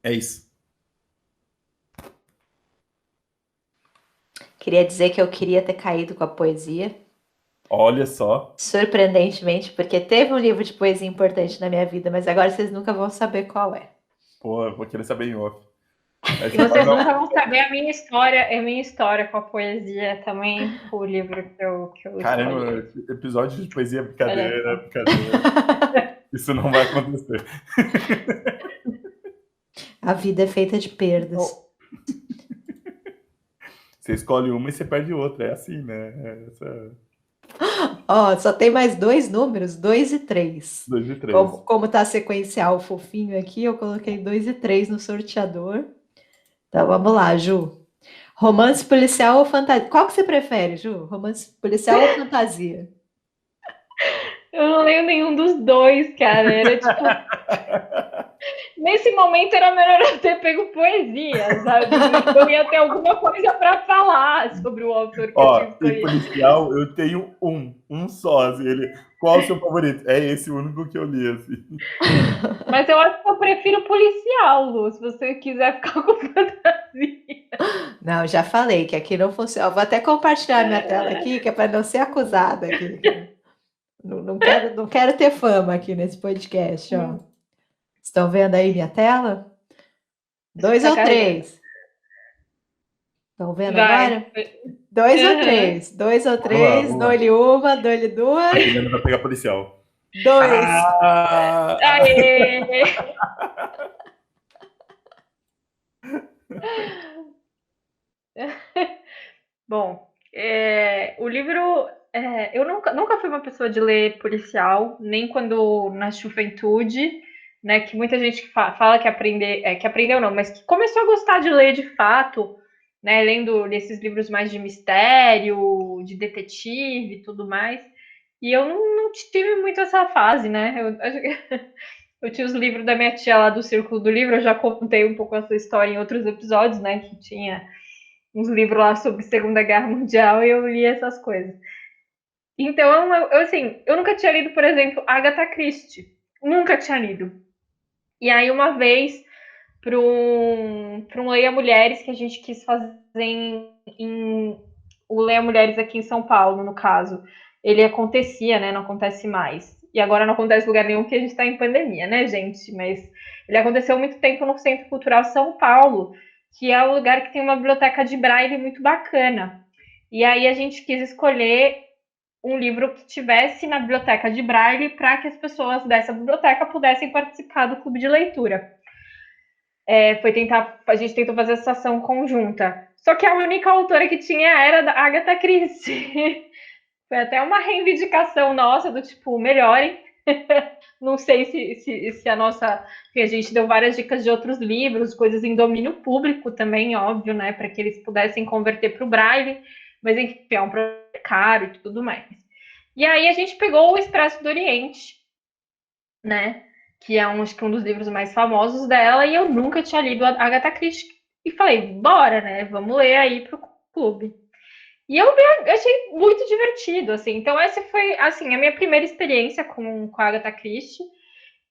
É isso. Queria dizer que eu queria ter caído com a poesia. Olha só. Surpreendentemente, porque teve um livro de poesia importante na minha vida, mas agora vocês nunca vão saber qual é. Pô, eu vou querer saber em off. E vocês nunca vão saber a minha história com a poesia também, o livro que eu Caramba, escolhi. episódio de poesia brincadeira. Isso não vai acontecer. A vida é feita de perdas. Você escolhe uma e você perde outra. É assim, né? Só tem mais 2 números, 2 e 3. 2 e 3. Como tá sequencial fofinho aqui, eu coloquei 2 e 3 no sorteador. Então vamos lá, Ju. Romance policial ou fantasia? Qual que você prefere, Ju? Romance policial ou fantasia? Eu não leio nenhum dos dois, cara. Era tipo. Nesse momento era melhor eu ter pego poesia, sabe? Eu ia ter alguma coisa para falar sobre o autor que eu tinha escolhido. Em policial, eu tenho um só. Assim, qual é o seu favorito? É esse o único que eu li, assim. Mas eu acho que eu prefiro policial, Lu, se você quiser ficar com fantasia. Não, já falei que aqui não funciona. Eu vou até compartilhar minha tela aqui, que é para não ser acusada aqui. Não quero ter fama aqui nesse podcast, ó. Estão vendo aí minha tela? 2 ou 3? Estão vendo agora? 2 ou 3? 2 ou 3, dou-lhe uma, dou-lhe duas. A Juliana vai pegar policial. 2. Aê! Bom, o livro... eu nunca fui uma pessoa de ler policial, nem quando na juventude, né, que muita gente fala que aprendeu não, mas que começou a gostar de ler de fato, né, lendo esses livros mais de mistério, de detetive e tudo mais. E eu não tive muito essa fase, né? Eu tinha os livros da minha tia lá do Círculo do Livro, eu já contei um pouco essa história em outros episódios, né? Que tinha uns livros lá sobre Segunda Guerra Mundial e eu li essas coisas. Então, eu nunca tinha lido, por exemplo, Agatha Christie. Nunca tinha lido. E aí, uma vez, para um Leia Mulheres que a gente quis fazer o Leia Mulheres aqui em São Paulo, no caso, ele acontecia, né? Não acontece mais. E agora não acontece em lugar nenhum porque a gente está em pandemia, né, gente? Mas ele aconteceu há muito tempo no Centro Cultural São Paulo, que é um lugar que tem uma biblioteca de braille muito bacana. E aí a gente quis escolher um livro que tivesse na biblioteca de Braille para que as pessoas dessa biblioteca pudessem participar do clube de leitura. A gente tentou fazer essa ação conjunta. Só que a única autora que tinha era da Agatha Christie. Foi até uma reivindicação nossa do tipo, melhorem. Não sei se a nossa. A gente deu várias dicas de outros livros, coisas em domínio público também, óbvio, né? Para que eles pudessem converter para o Braille. Mas, enfim, é um projeto caro e tudo mais. E aí a gente pegou o Expresso do Oriente, né? Que é acho que um dos livros mais famosos dela, e eu nunca tinha lido a Agatha Christie. E falei, bora, né? Vamos ler aí pro clube. E eu achei muito divertido, assim. Então, essa foi, assim, a minha primeira experiência com a Agatha Christie.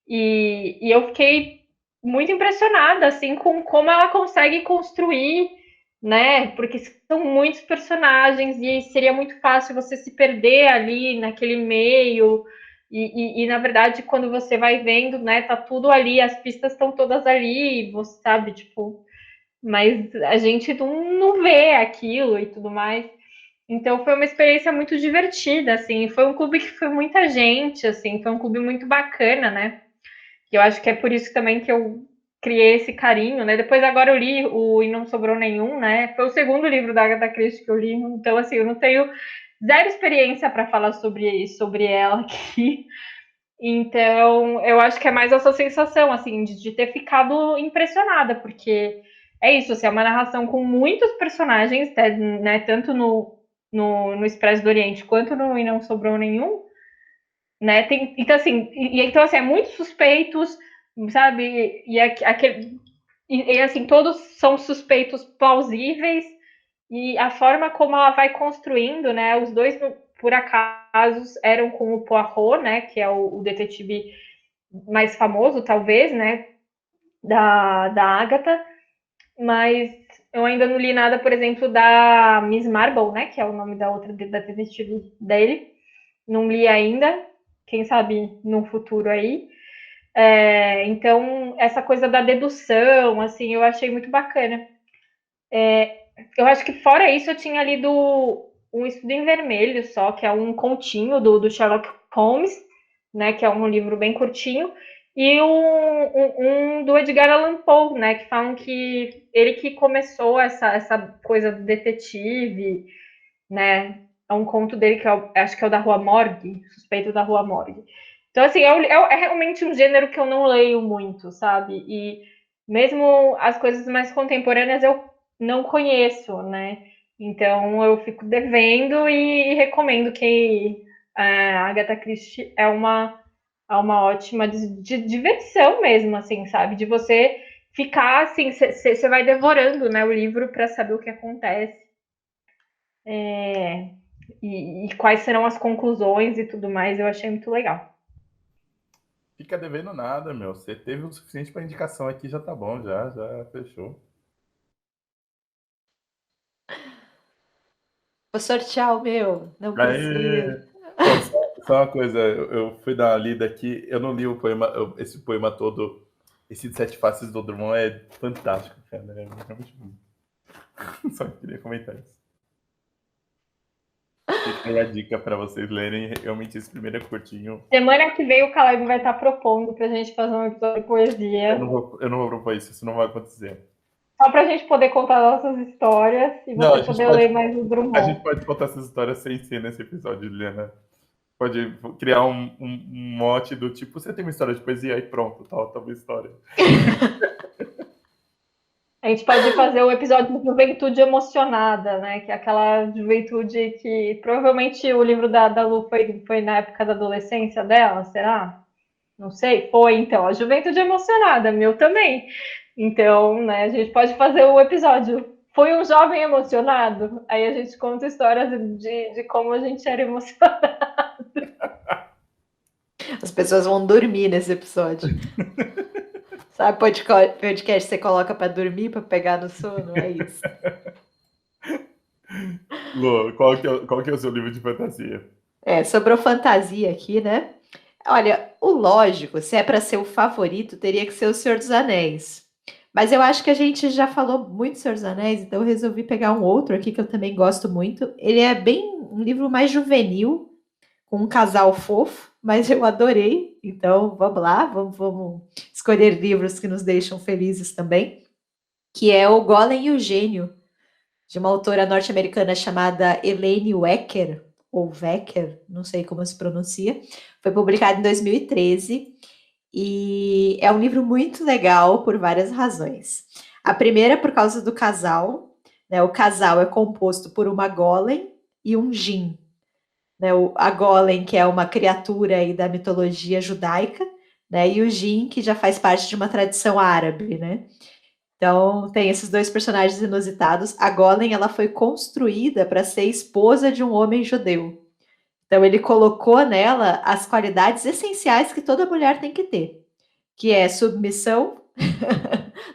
E eu fiquei muito impressionada, assim, com como ela consegue construir, né? Porque são muitos personagens e seria muito fácil você se perder ali naquele meio. E na verdade, quando você vai vendo, né, tá tudo ali, as pistas estão todas ali, você sabe, tipo, mas a gente não vê aquilo e tudo mais. Então foi uma experiência muito divertida, assim, foi um clube que foi muita gente, assim, foi um clube muito bacana, né? E eu acho que é por isso também que eu criei esse carinho, né? Depois agora eu li o E Não Sobrou Nenhum, né? Foi o segundo livro da Agatha Christie que eu li, então assim, eu não tenho zero experiência para falar sobre ela aqui. Então, eu acho que é mais essa sensação, assim, de ter ficado impressionada, porque é isso, assim, é uma narração com muitos personagens, né, tanto no Expresso do Oriente quanto no E Não Sobrou Nenhum, né, então, assim, então, assim, é muitos suspeitos, sabe, assim, todos são suspeitos plausíveis, e a forma como ela vai construindo, né, os dois, por acaso, eram com o Poirot, né, que é o detetive mais famoso, talvez, né, da Agatha, mas eu ainda não li nada, por exemplo, da Miss Marble, né, que é o nome da outra da detetive dele, não li ainda, quem sabe no futuro aí. Então, essa coisa da dedução, assim, eu achei muito bacana. Eu acho que fora isso, eu tinha lido Um Estudo em Vermelho só, que é um continho do Sherlock Holmes, né, que é um livro bem curtinho, e um do Edgar Allan Poe, né, que falam que ele que começou essa coisa do detetive, né, é um conto dele que acho que é o da Rua Morgue, Suspeito da Rua Morgue. Então, assim, é realmente um gênero que eu não leio muito, sabe? E mesmo as coisas mais contemporâneas eu não conheço, né? Então eu fico devendo e recomendo que a Agatha Christie é uma ótima de diversão mesmo, assim, sabe? De você ficar assim, você vai devorando, né, o livro para saber o que acontece. E quais serão as conclusões e tudo mais, eu achei muito legal. Fica devendo nada, meu. Você teve o suficiente para indicação aqui, já tá bom, já fechou. Vou sortear o meu, não Aí, precisa. pô, só uma coisa, eu fui dar uma lida aqui, eu não li o poema, esse poema todo, esse de Sete Faces do Drummond é fantástico, cara, é realmente bom. Só queria comentar isso. Fica aí a dica para vocês lerem, realmente esse primeiro é curtinho. Semana que vem o Caleb vai estar propondo pra gente fazer um episódio de poesia. Eu não vou propor isso não vai acontecer. Só pra gente poder contar nossas histórias e Não, você poder ler mais o a gente Drummond. pode contar essas histórias sem ser nesse episódio, Juliana. Pode criar um mote do tipo, você tem uma história de poesia, aí pronto, tá uma história. A gente pode fazer o episódio de Juventude Emocionada, né? Que é aquela juventude que provavelmente o livro da Lu foi na época da adolescência dela, será? Não sei. Foi, então. A Juventude Emocionada, meu também. Então, né, a gente pode fazer o episódio. Foi um jovem emocionado? Aí a gente conta histórias de como a gente era emocionado. As pessoas vão dormir nesse episódio. Sabe, podcast você coloca para dormir, para pegar no sono? É isso. Lu, qual que é o seu livro de fantasia? Sobrou fantasia aqui, né? Olha, o lógico, se é para ser o favorito, teria que ser O Senhor dos Anéis. Mas eu acho que a gente já falou muito do Senhor dos Anéis, então eu resolvi pegar um outro aqui que eu também gosto muito. Ele é bem um livro mais juvenil, com um casal fofo, mas eu adorei. Então, vamos lá, vamos escolher livros que nos deixam felizes também, que é O Golem e o Gênio, de uma autora norte-americana chamada Elaine Wecker, ou Wecker, não sei como se pronuncia. Foi publicado em 2013 e é um livro muito legal por várias razões. A primeira é por causa do casal, né? O casal é composto por uma golem e um jin, né? A golem, que é uma criatura aí da mitologia judaica, né? E o jin, que já faz parte de uma tradição árabe, né? Então, tem esses dois personagens inusitados. A golem, ela foi construída para ser esposa de um homem judeu. Então, ele colocou nela as qualidades essenciais que toda mulher tem que ter, que é submissão,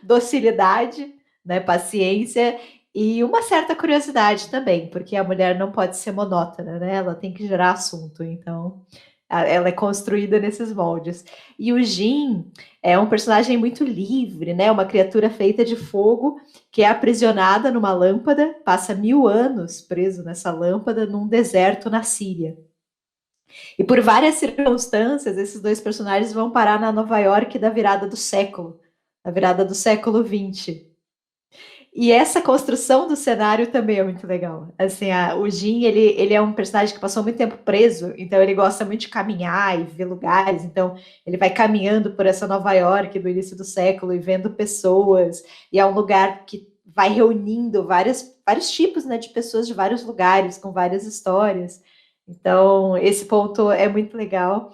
docilidade, né, paciência e uma certa curiosidade também, porque a mulher não pode ser monótona, né? Ela tem que gerar assunto. Então, ela é construída nesses moldes. E o Jin é um personagem muito livre, né? Uma criatura feita de fogo que é aprisionada numa lâmpada, passa 1000 anos preso nessa lâmpada num deserto na Síria. E por várias circunstâncias, esses dois personagens vão parar na Nova York da virada do século, na virada do século XX. E essa construção do cenário também é muito legal. Assim, o Jin, ele é um personagem que passou muito tempo preso, então ele gosta muito de caminhar e ver lugares, então ele vai caminhando por essa Nova York do início do século e vendo pessoas, e é um lugar que vai reunindo vários tipos, né, de pessoas de vários lugares, com várias histórias. Então, esse ponto é muito legal.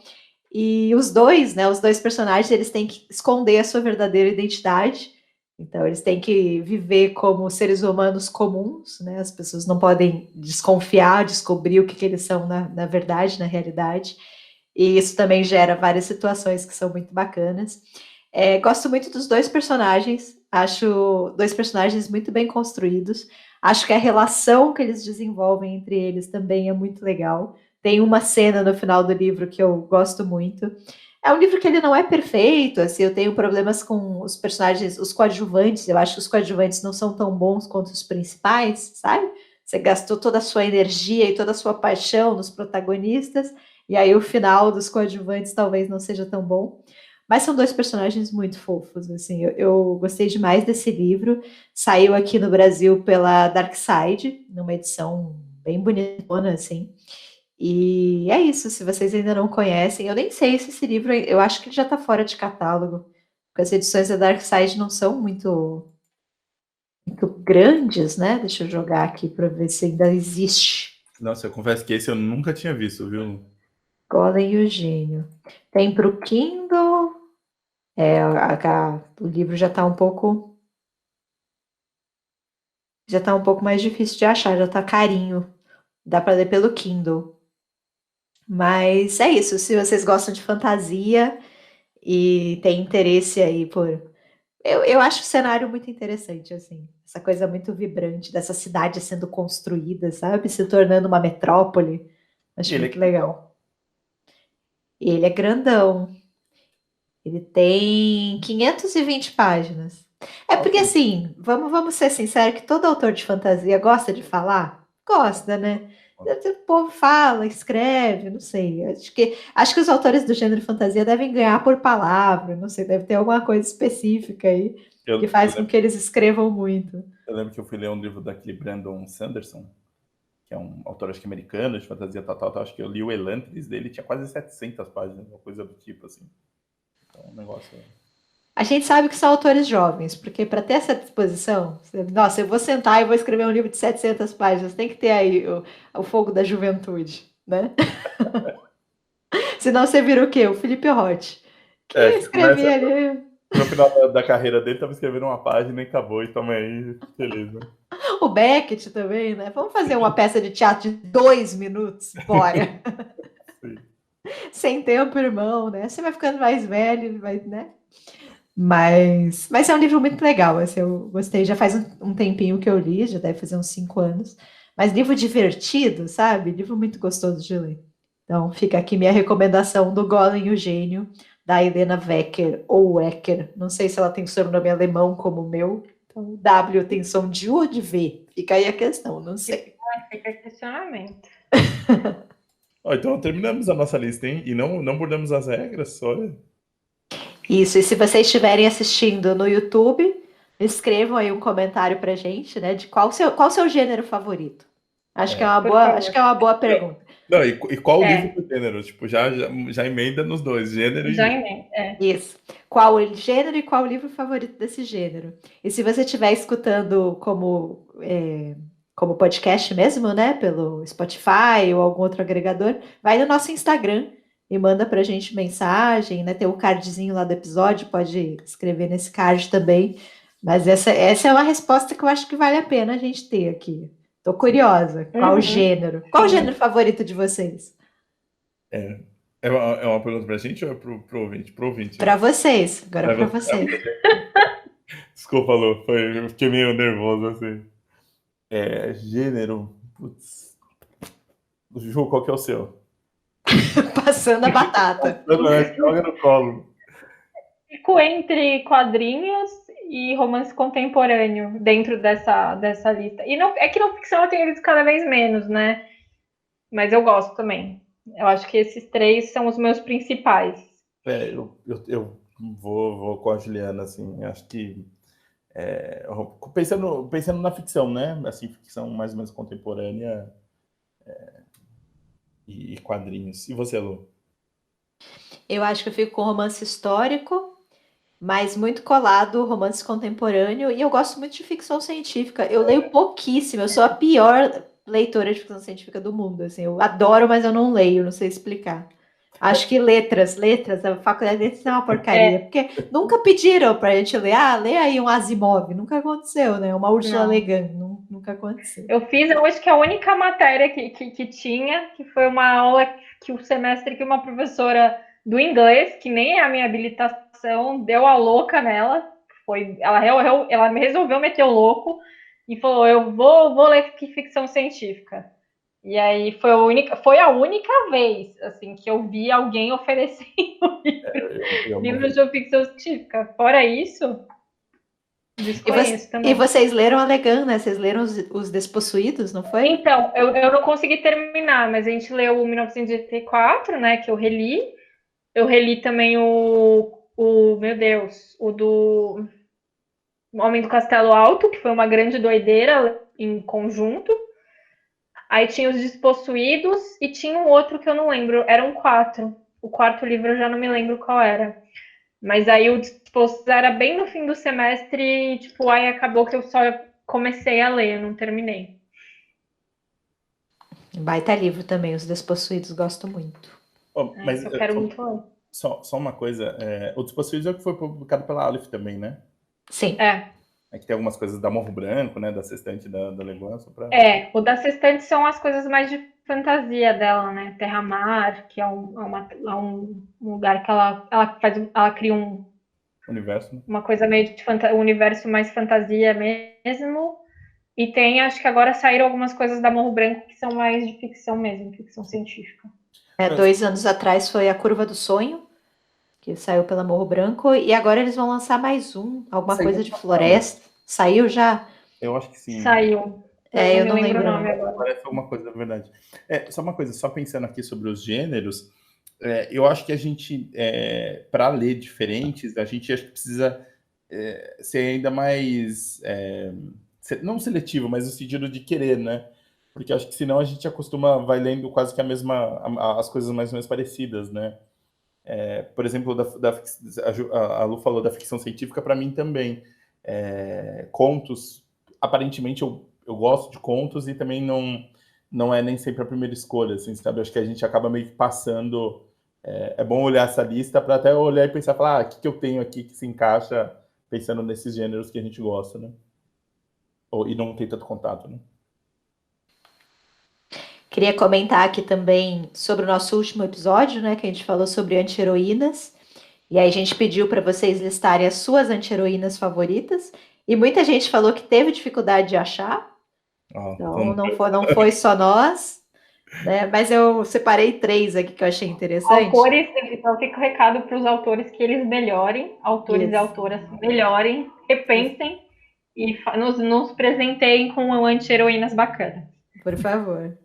E os dois, né, os dois personagens, eles têm que esconder a sua verdadeira identidade. Então, eles têm que viver como seres humanos comuns, né? As pessoas não podem desconfiar, descobrir o que eles são na verdade, na realidade. E isso também gera várias situações que são muito bacanas. Gosto muito dos dois personagens, acho dois personagens muito bem construídos. Acho que a relação que eles desenvolvem entre eles também é muito legal. Tem uma cena no final do livro que eu gosto muito. É um livro que ele não é perfeito, assim, eu tenho problemas com os personagens, os coadjuvantes, eu acho que os coadjuvantes não são tão bons quanto os principais, sabe? Você gastou toda a sua energia e toda a sua paixão nos protagonistas, e aí o final dos coadjuvantes talvez não seja tão bom. Mas são dois personagens muito fofos, assim, eu gostei demais desse livro. Saiu aqui no Brasil pela Dark Side, numa edição bem bonitona, assim. E é isso, se vocês ainda não conhecem, eu nem sei se esse livro, eu acho que ele já está fora de catálogo, porque as edições da Dark Side não são muito grandes, né? Deixa eu jogar aqui para ver se ainda existe. Nossa, eu confesso que esse eu nunca tinha visto, viu? Golem e o Gênio. Tem para o Kindle. O livro já está um pouco mais difícil de achar, já está carinho. Dá para ler pelo Kindle. Mas é isso, se vocês gostam de fantasia e tem interesse aí por... Eu acho o cenário muito interessante, assim. Essa coisa muito vibrante dessa cidade sendo construída, sabe? Se tornando uma metrópole. Acho muito legal. Ele é grandão. Ele tem 520 páginas. É porque, assim, vamos ser sinceros que todo autor de fantasia gosta de falar? Gosta, né? O povo fala, escreve, não sei. Acho que os autores do gênero fantasia devem ganhar por palavra, não sei, deve ter alguma coisa específica aí que faz com que eles escrevam muito. Eu lembro que eu fui ler um livro daquele Brandon Sanderson, que é um autor, acho que americano, de fantasia tal. Acho que eu li o Elantris dele, tinha quase 700 páginas, uma coisa do tipo, assim. Então, um negócio... A gente sabe que são autores jovens, porque para ter essa disposição, nossa, eu vou sentar e vou escrever um livro de 700 páginas, tem que ter aí o fogo da juventude, né? Senão você vira o quê? O Felipe Roth, que escrevia ali... No final da carreira dele, estava escrevendo uma página e acabou, e tamo aí, feliz, né? O Beckett também, né? Vamos fazer uma peça de teatro de 2 minutos? Bora! Sem tempo, irmão, né? Você vai ficando mais velho, né? Mas é um livro muito legal, assim, eu gostei. Já faz um tempinho que eu li, já deve fazer uns 5 anos. Mas livro divertido, sabe? Livro muito gostoso de ler. Então, fica aqui minha recomendação do Golem e o Gênio, da Helena Wecker, ou Wecker. Não sei se ela tem sobrenome alemão como o meu. Então, W tem som de U ou de V? Fica aí a questão, não sei. Fica questionamento. Ó, então terminamos a nossa lista, hein? E não burlamos as regras, olha. Isso, e se vocês estiverem assistindo no YouTube, escrevam aí um comentário pra gente, né? De qual seu gênero favorito. Acho que é É. uma Por boa, acho favor. que é uma boa pergunta. Não, e qual o livro É, do gênero? Tipo, já emenda nos dois, gênero e já livro. emendo. É. Isso. Qual o gênero e qual o livro favorito desse gênero? E se você estiver escutando como podcast mesmo, né? Pelo Spotify ou algum outro agregador, vai no nosso Instagram e manda pra gente mensagem, né? Tem o cardzinho lá do episódio, pode escrever nesse card também. Mas essa é uma resposta que eu acho que vale a pena a gente ter aqui. Tô curiosa. Qual o Uhum, gênero? Qual o sim. gênero favorito de vocês? É uma pergunta pra gente ou é pro ouvinte? Pro ouvinte. Para vocês. Agora Pra para você. vocês. Desculpa, Lu, eu fiquei meio nervoso assim. Gênero. Putz. Ju, qual que é o seu? Passando a batata. Não, joga no colo. Fico entre quadrinhos e romance contemporâneo dentro dessa lista. E não, é que não ficção eu tenho visto cada vez menos, né? Mas eu gosto também. Eu acho que esses três são os meus principais. Eu vou com a Juliana, assim, acho que pensando na ficção, né? Assim, ficção mais ou menos contemporânea e quadrinhos. E você, Lu? Eu acho que eu fico com romance histórico, mas muito colado romance contemporâneo. E eu gosto muito de ficção científica. Eu leio pouquíssimo. Eu sou a pior leitora de ficção científica do mundo. Assim, eu adoro, mas eu não leio. Não sei explicar. Acho que letras, a faculdade de letras é uma porcaria, porque nunca pediram pra gente ler, lê aí um Asimov, nunca aconteceu, né? Uma Ursula Le Não. Guin, nunca aconteceu. Eu fiz, eu acho que a única matéria que tinha, que foi uma aula que o semestre que uma professora do inglês, que nem é a minha habilitação, deu a louca nela. Ela me resolveu meter o louco e falou: Eu vou ler ficção científica. E aí foi a única vez assim que eu vi alguém oferecendo Eu não livros de ficção científica. Fora isso, desconheço E também. vocês leram a Le Guin, né? Vocês leram os Despossuídos, não foi? Então, eu não consegui terminar, mas a gente leu o 1984, né, que eu reli. Eu reli também meu Deus, o do Homem do Castelo Alto, que foi uma grande doideira em conjunto. Aí tinha os Despossuídos e tinha um outro que eu não lembro, eram quatro. O quarto livro eu já não me lembro qual era. Mas aí o Despossuídos era bem no fim do semestre e, tipo, aí acabou que eu só comecei a ler, eu não terminei. Baita livro também, Os Despossuídos, gosto muito. Mas Eu quero muito ler. só uma coisa, o Despossuídos é o que foi publicado pela Aleph também, né? Sim. É que tem algumas coisas da Morro Branco, né? Da Sextante da Leguan, só pra... O das Sextantes são as coisas mais de fantasia dela, né? Terra-mar, que é um lugar que ela cria Universo, né? uma coisa meio de um universo mais fantasia mesmo. E tem, acho que agora saíram algumas coisas da Morro Branco que são mais de ficção mesmo, ficção científica. 2 anos atrás foi A Curva do Sonho, que saiu pela Morro Branco, e agora eles vão lançar mais alguma Saiu coisa de já. floresta. Saiu já? Eu acho que sim. Saiu. Eu não me lembro lembro o nome agora. Parece alguma coisa, na verdade. Só uma coisa, só pensando aqui sobre os gêneros, eu acho que a gente, para ler diferentes, a gente acho que precisa ser ainda mais, não seletivo, mas no sentido de querer, né? Porque acho que senão a gente vai lendo quase que as coisas mais ou menos parecidas, né? Por exemplo, a Lu falou da ficção científica, para mim também. Contos, aparentemente eu gosto de contos e também não é nem sempre a primeira escolha, assim, sabe? Acho que a gente acaba meio que passando. É bom olhar essa lista para até olhar e pensar, falar, o que eu tenho aqui que se encaixa pensando nesses gêneros que a gente gosta, né? E não tem tanto contato, né? Queria comentar aqui também sobre o nosso último episódio, né? Que a gente falou sobre anti-heroínas. E aí a gente pediu para vocês listarem as suas anti-heroínas favoritas. E muita gente falou que teve dificuldade de achar. Então não foi só nós, né? Mas eu separei 3 aqui que eu achei interessante. Autores, então fica o recado para os autores que eles melhorem, autores e autoras melhorem, repensem e nos presenteiem com anti-heroínas bacanas. Por favor.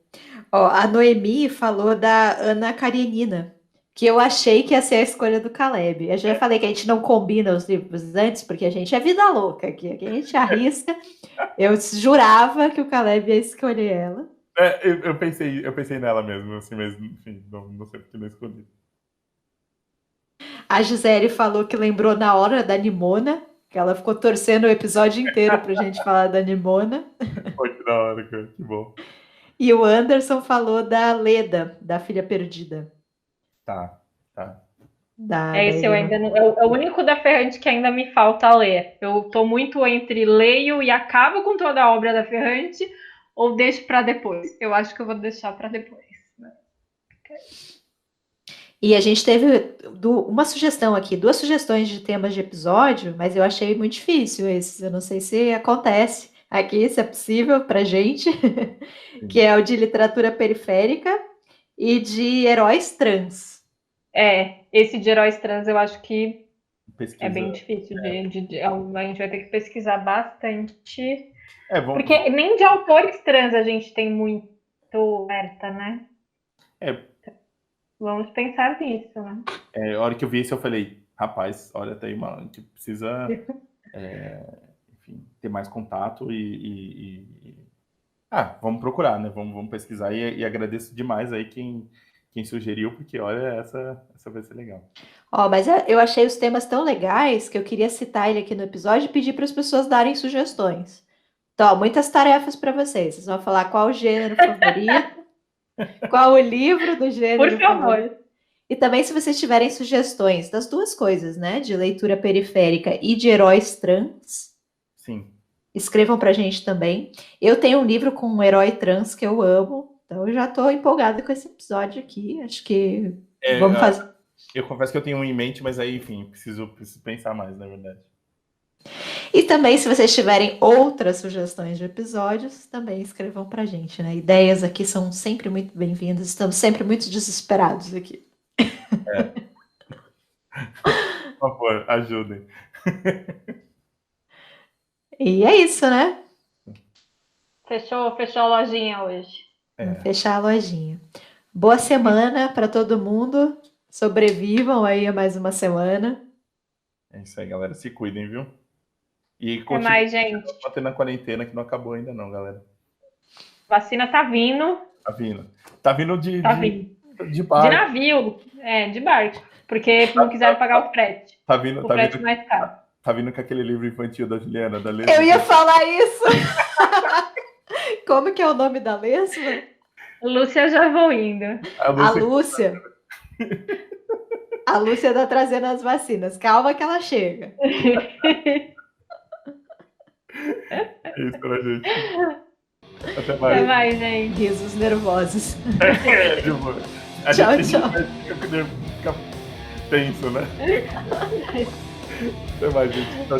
Ó, a Noemi falou da Ana Karenina, que eu achei que ia ser a escolha do Caleb. Eu já falei que a gente não combina os livros antes, porque a gente é vida louca aqui. Aqui a gente arrisca. Eu jurava que o Caleb ia escolher ela. Eu pensei nela mesmo, assim mesmo, enfim, não sei porque não escolhi. A Gisele falou que lembrou na hora da Nimona, que ela ficou torcendo o episódio inteiro pra gente falar da Nimona. Foi que da hora, cara, que bom. E o Anderson falou da Leda, da Filha Perdida. Tá. Esse eu ainda não. É o único da Ferrante que ainda me falta ler. Eu tô muito entre leio e acabo com toda a obra da Ferrante ou deixo para depois. Eu acho que eu vou deixar para depois. E a gente teve uma sugestão aqui, 2 sugestões de temas de episódio, mas eu achei muito difícil esses. Eu não sei se acontece aqui, se é possível pra gente, que é o de literatura periférica e de heróis trans. Esse de heróis trans eu acho que Pesquisa, é bem difícil. A gente vai ter que pesquisar bastante. Vamos... Porque nem de autores trans a gente tem muito aberta, né? Vamos pensar nisso, né? A hora que eu vi isso, eu falei, rapaz, olha, tem uma... A gente precisa, enfim, ter mais contato vamos procurar, né? Vamos pesquisar e agradeço demais aí quem sugeriu, porque, olha, essa vai ser legal. Mas eu achei os temas tão legais que eu queria citar ele aqui no episódio e pedir para as pessoas darem sugestões. Então, muitas tarefas para vocês. Vocês vão falar qual o gênero favorito, qual o livro do gênero favorito. E também, se vocês tiverem sugestões das 2 coisas, né? De leitura periférica e de heróis trans. Sim. Escrevam pra gente também. Eu tenho um livro com um herói trans que eu amo. Então, eu já tô empolgada com esse episódio aqui. Acho que vamos fazer... Eu confesso que eu tenho um em mente, mas aí, enfim, preciso pensar mais, na verdade. E também, se vocês tiverem outras sugestões de episódios, também escrevam pra gente, né? Ideias aqui são sempre muito bem-vindas. Estamos sempre muito desesperados aqui. Por favor, ajudem. E é isso, né? Fechou a lojinha hoje. Vamos fechar a lojinha. Boa semana para todo mundo. Sobrevivam aí a mais uma semana. É isso aí, galera. Se cuidem, viu? E até mais, gente. Mantendo a quarentena, que não acabou ainda não, galera. Vacina tá vindo. Tá vindo de barco. De navio. De barco. Porque não quiseram pagar o frete. Tá vindo mais caro. Tá vindo com aquele livro infantil da Juliana, da Lesma. Eu ia falar isso! Como que é o nome da Lesma? Lúcia já vou indo. A Lúcia. A Lúcia tá trazendo as vacinas. Calma que ela chega. É isso pra gente. Até mais, gente. Risos nervosos. Tchau. Fica tenso, né? Até mais, gente. Tchau.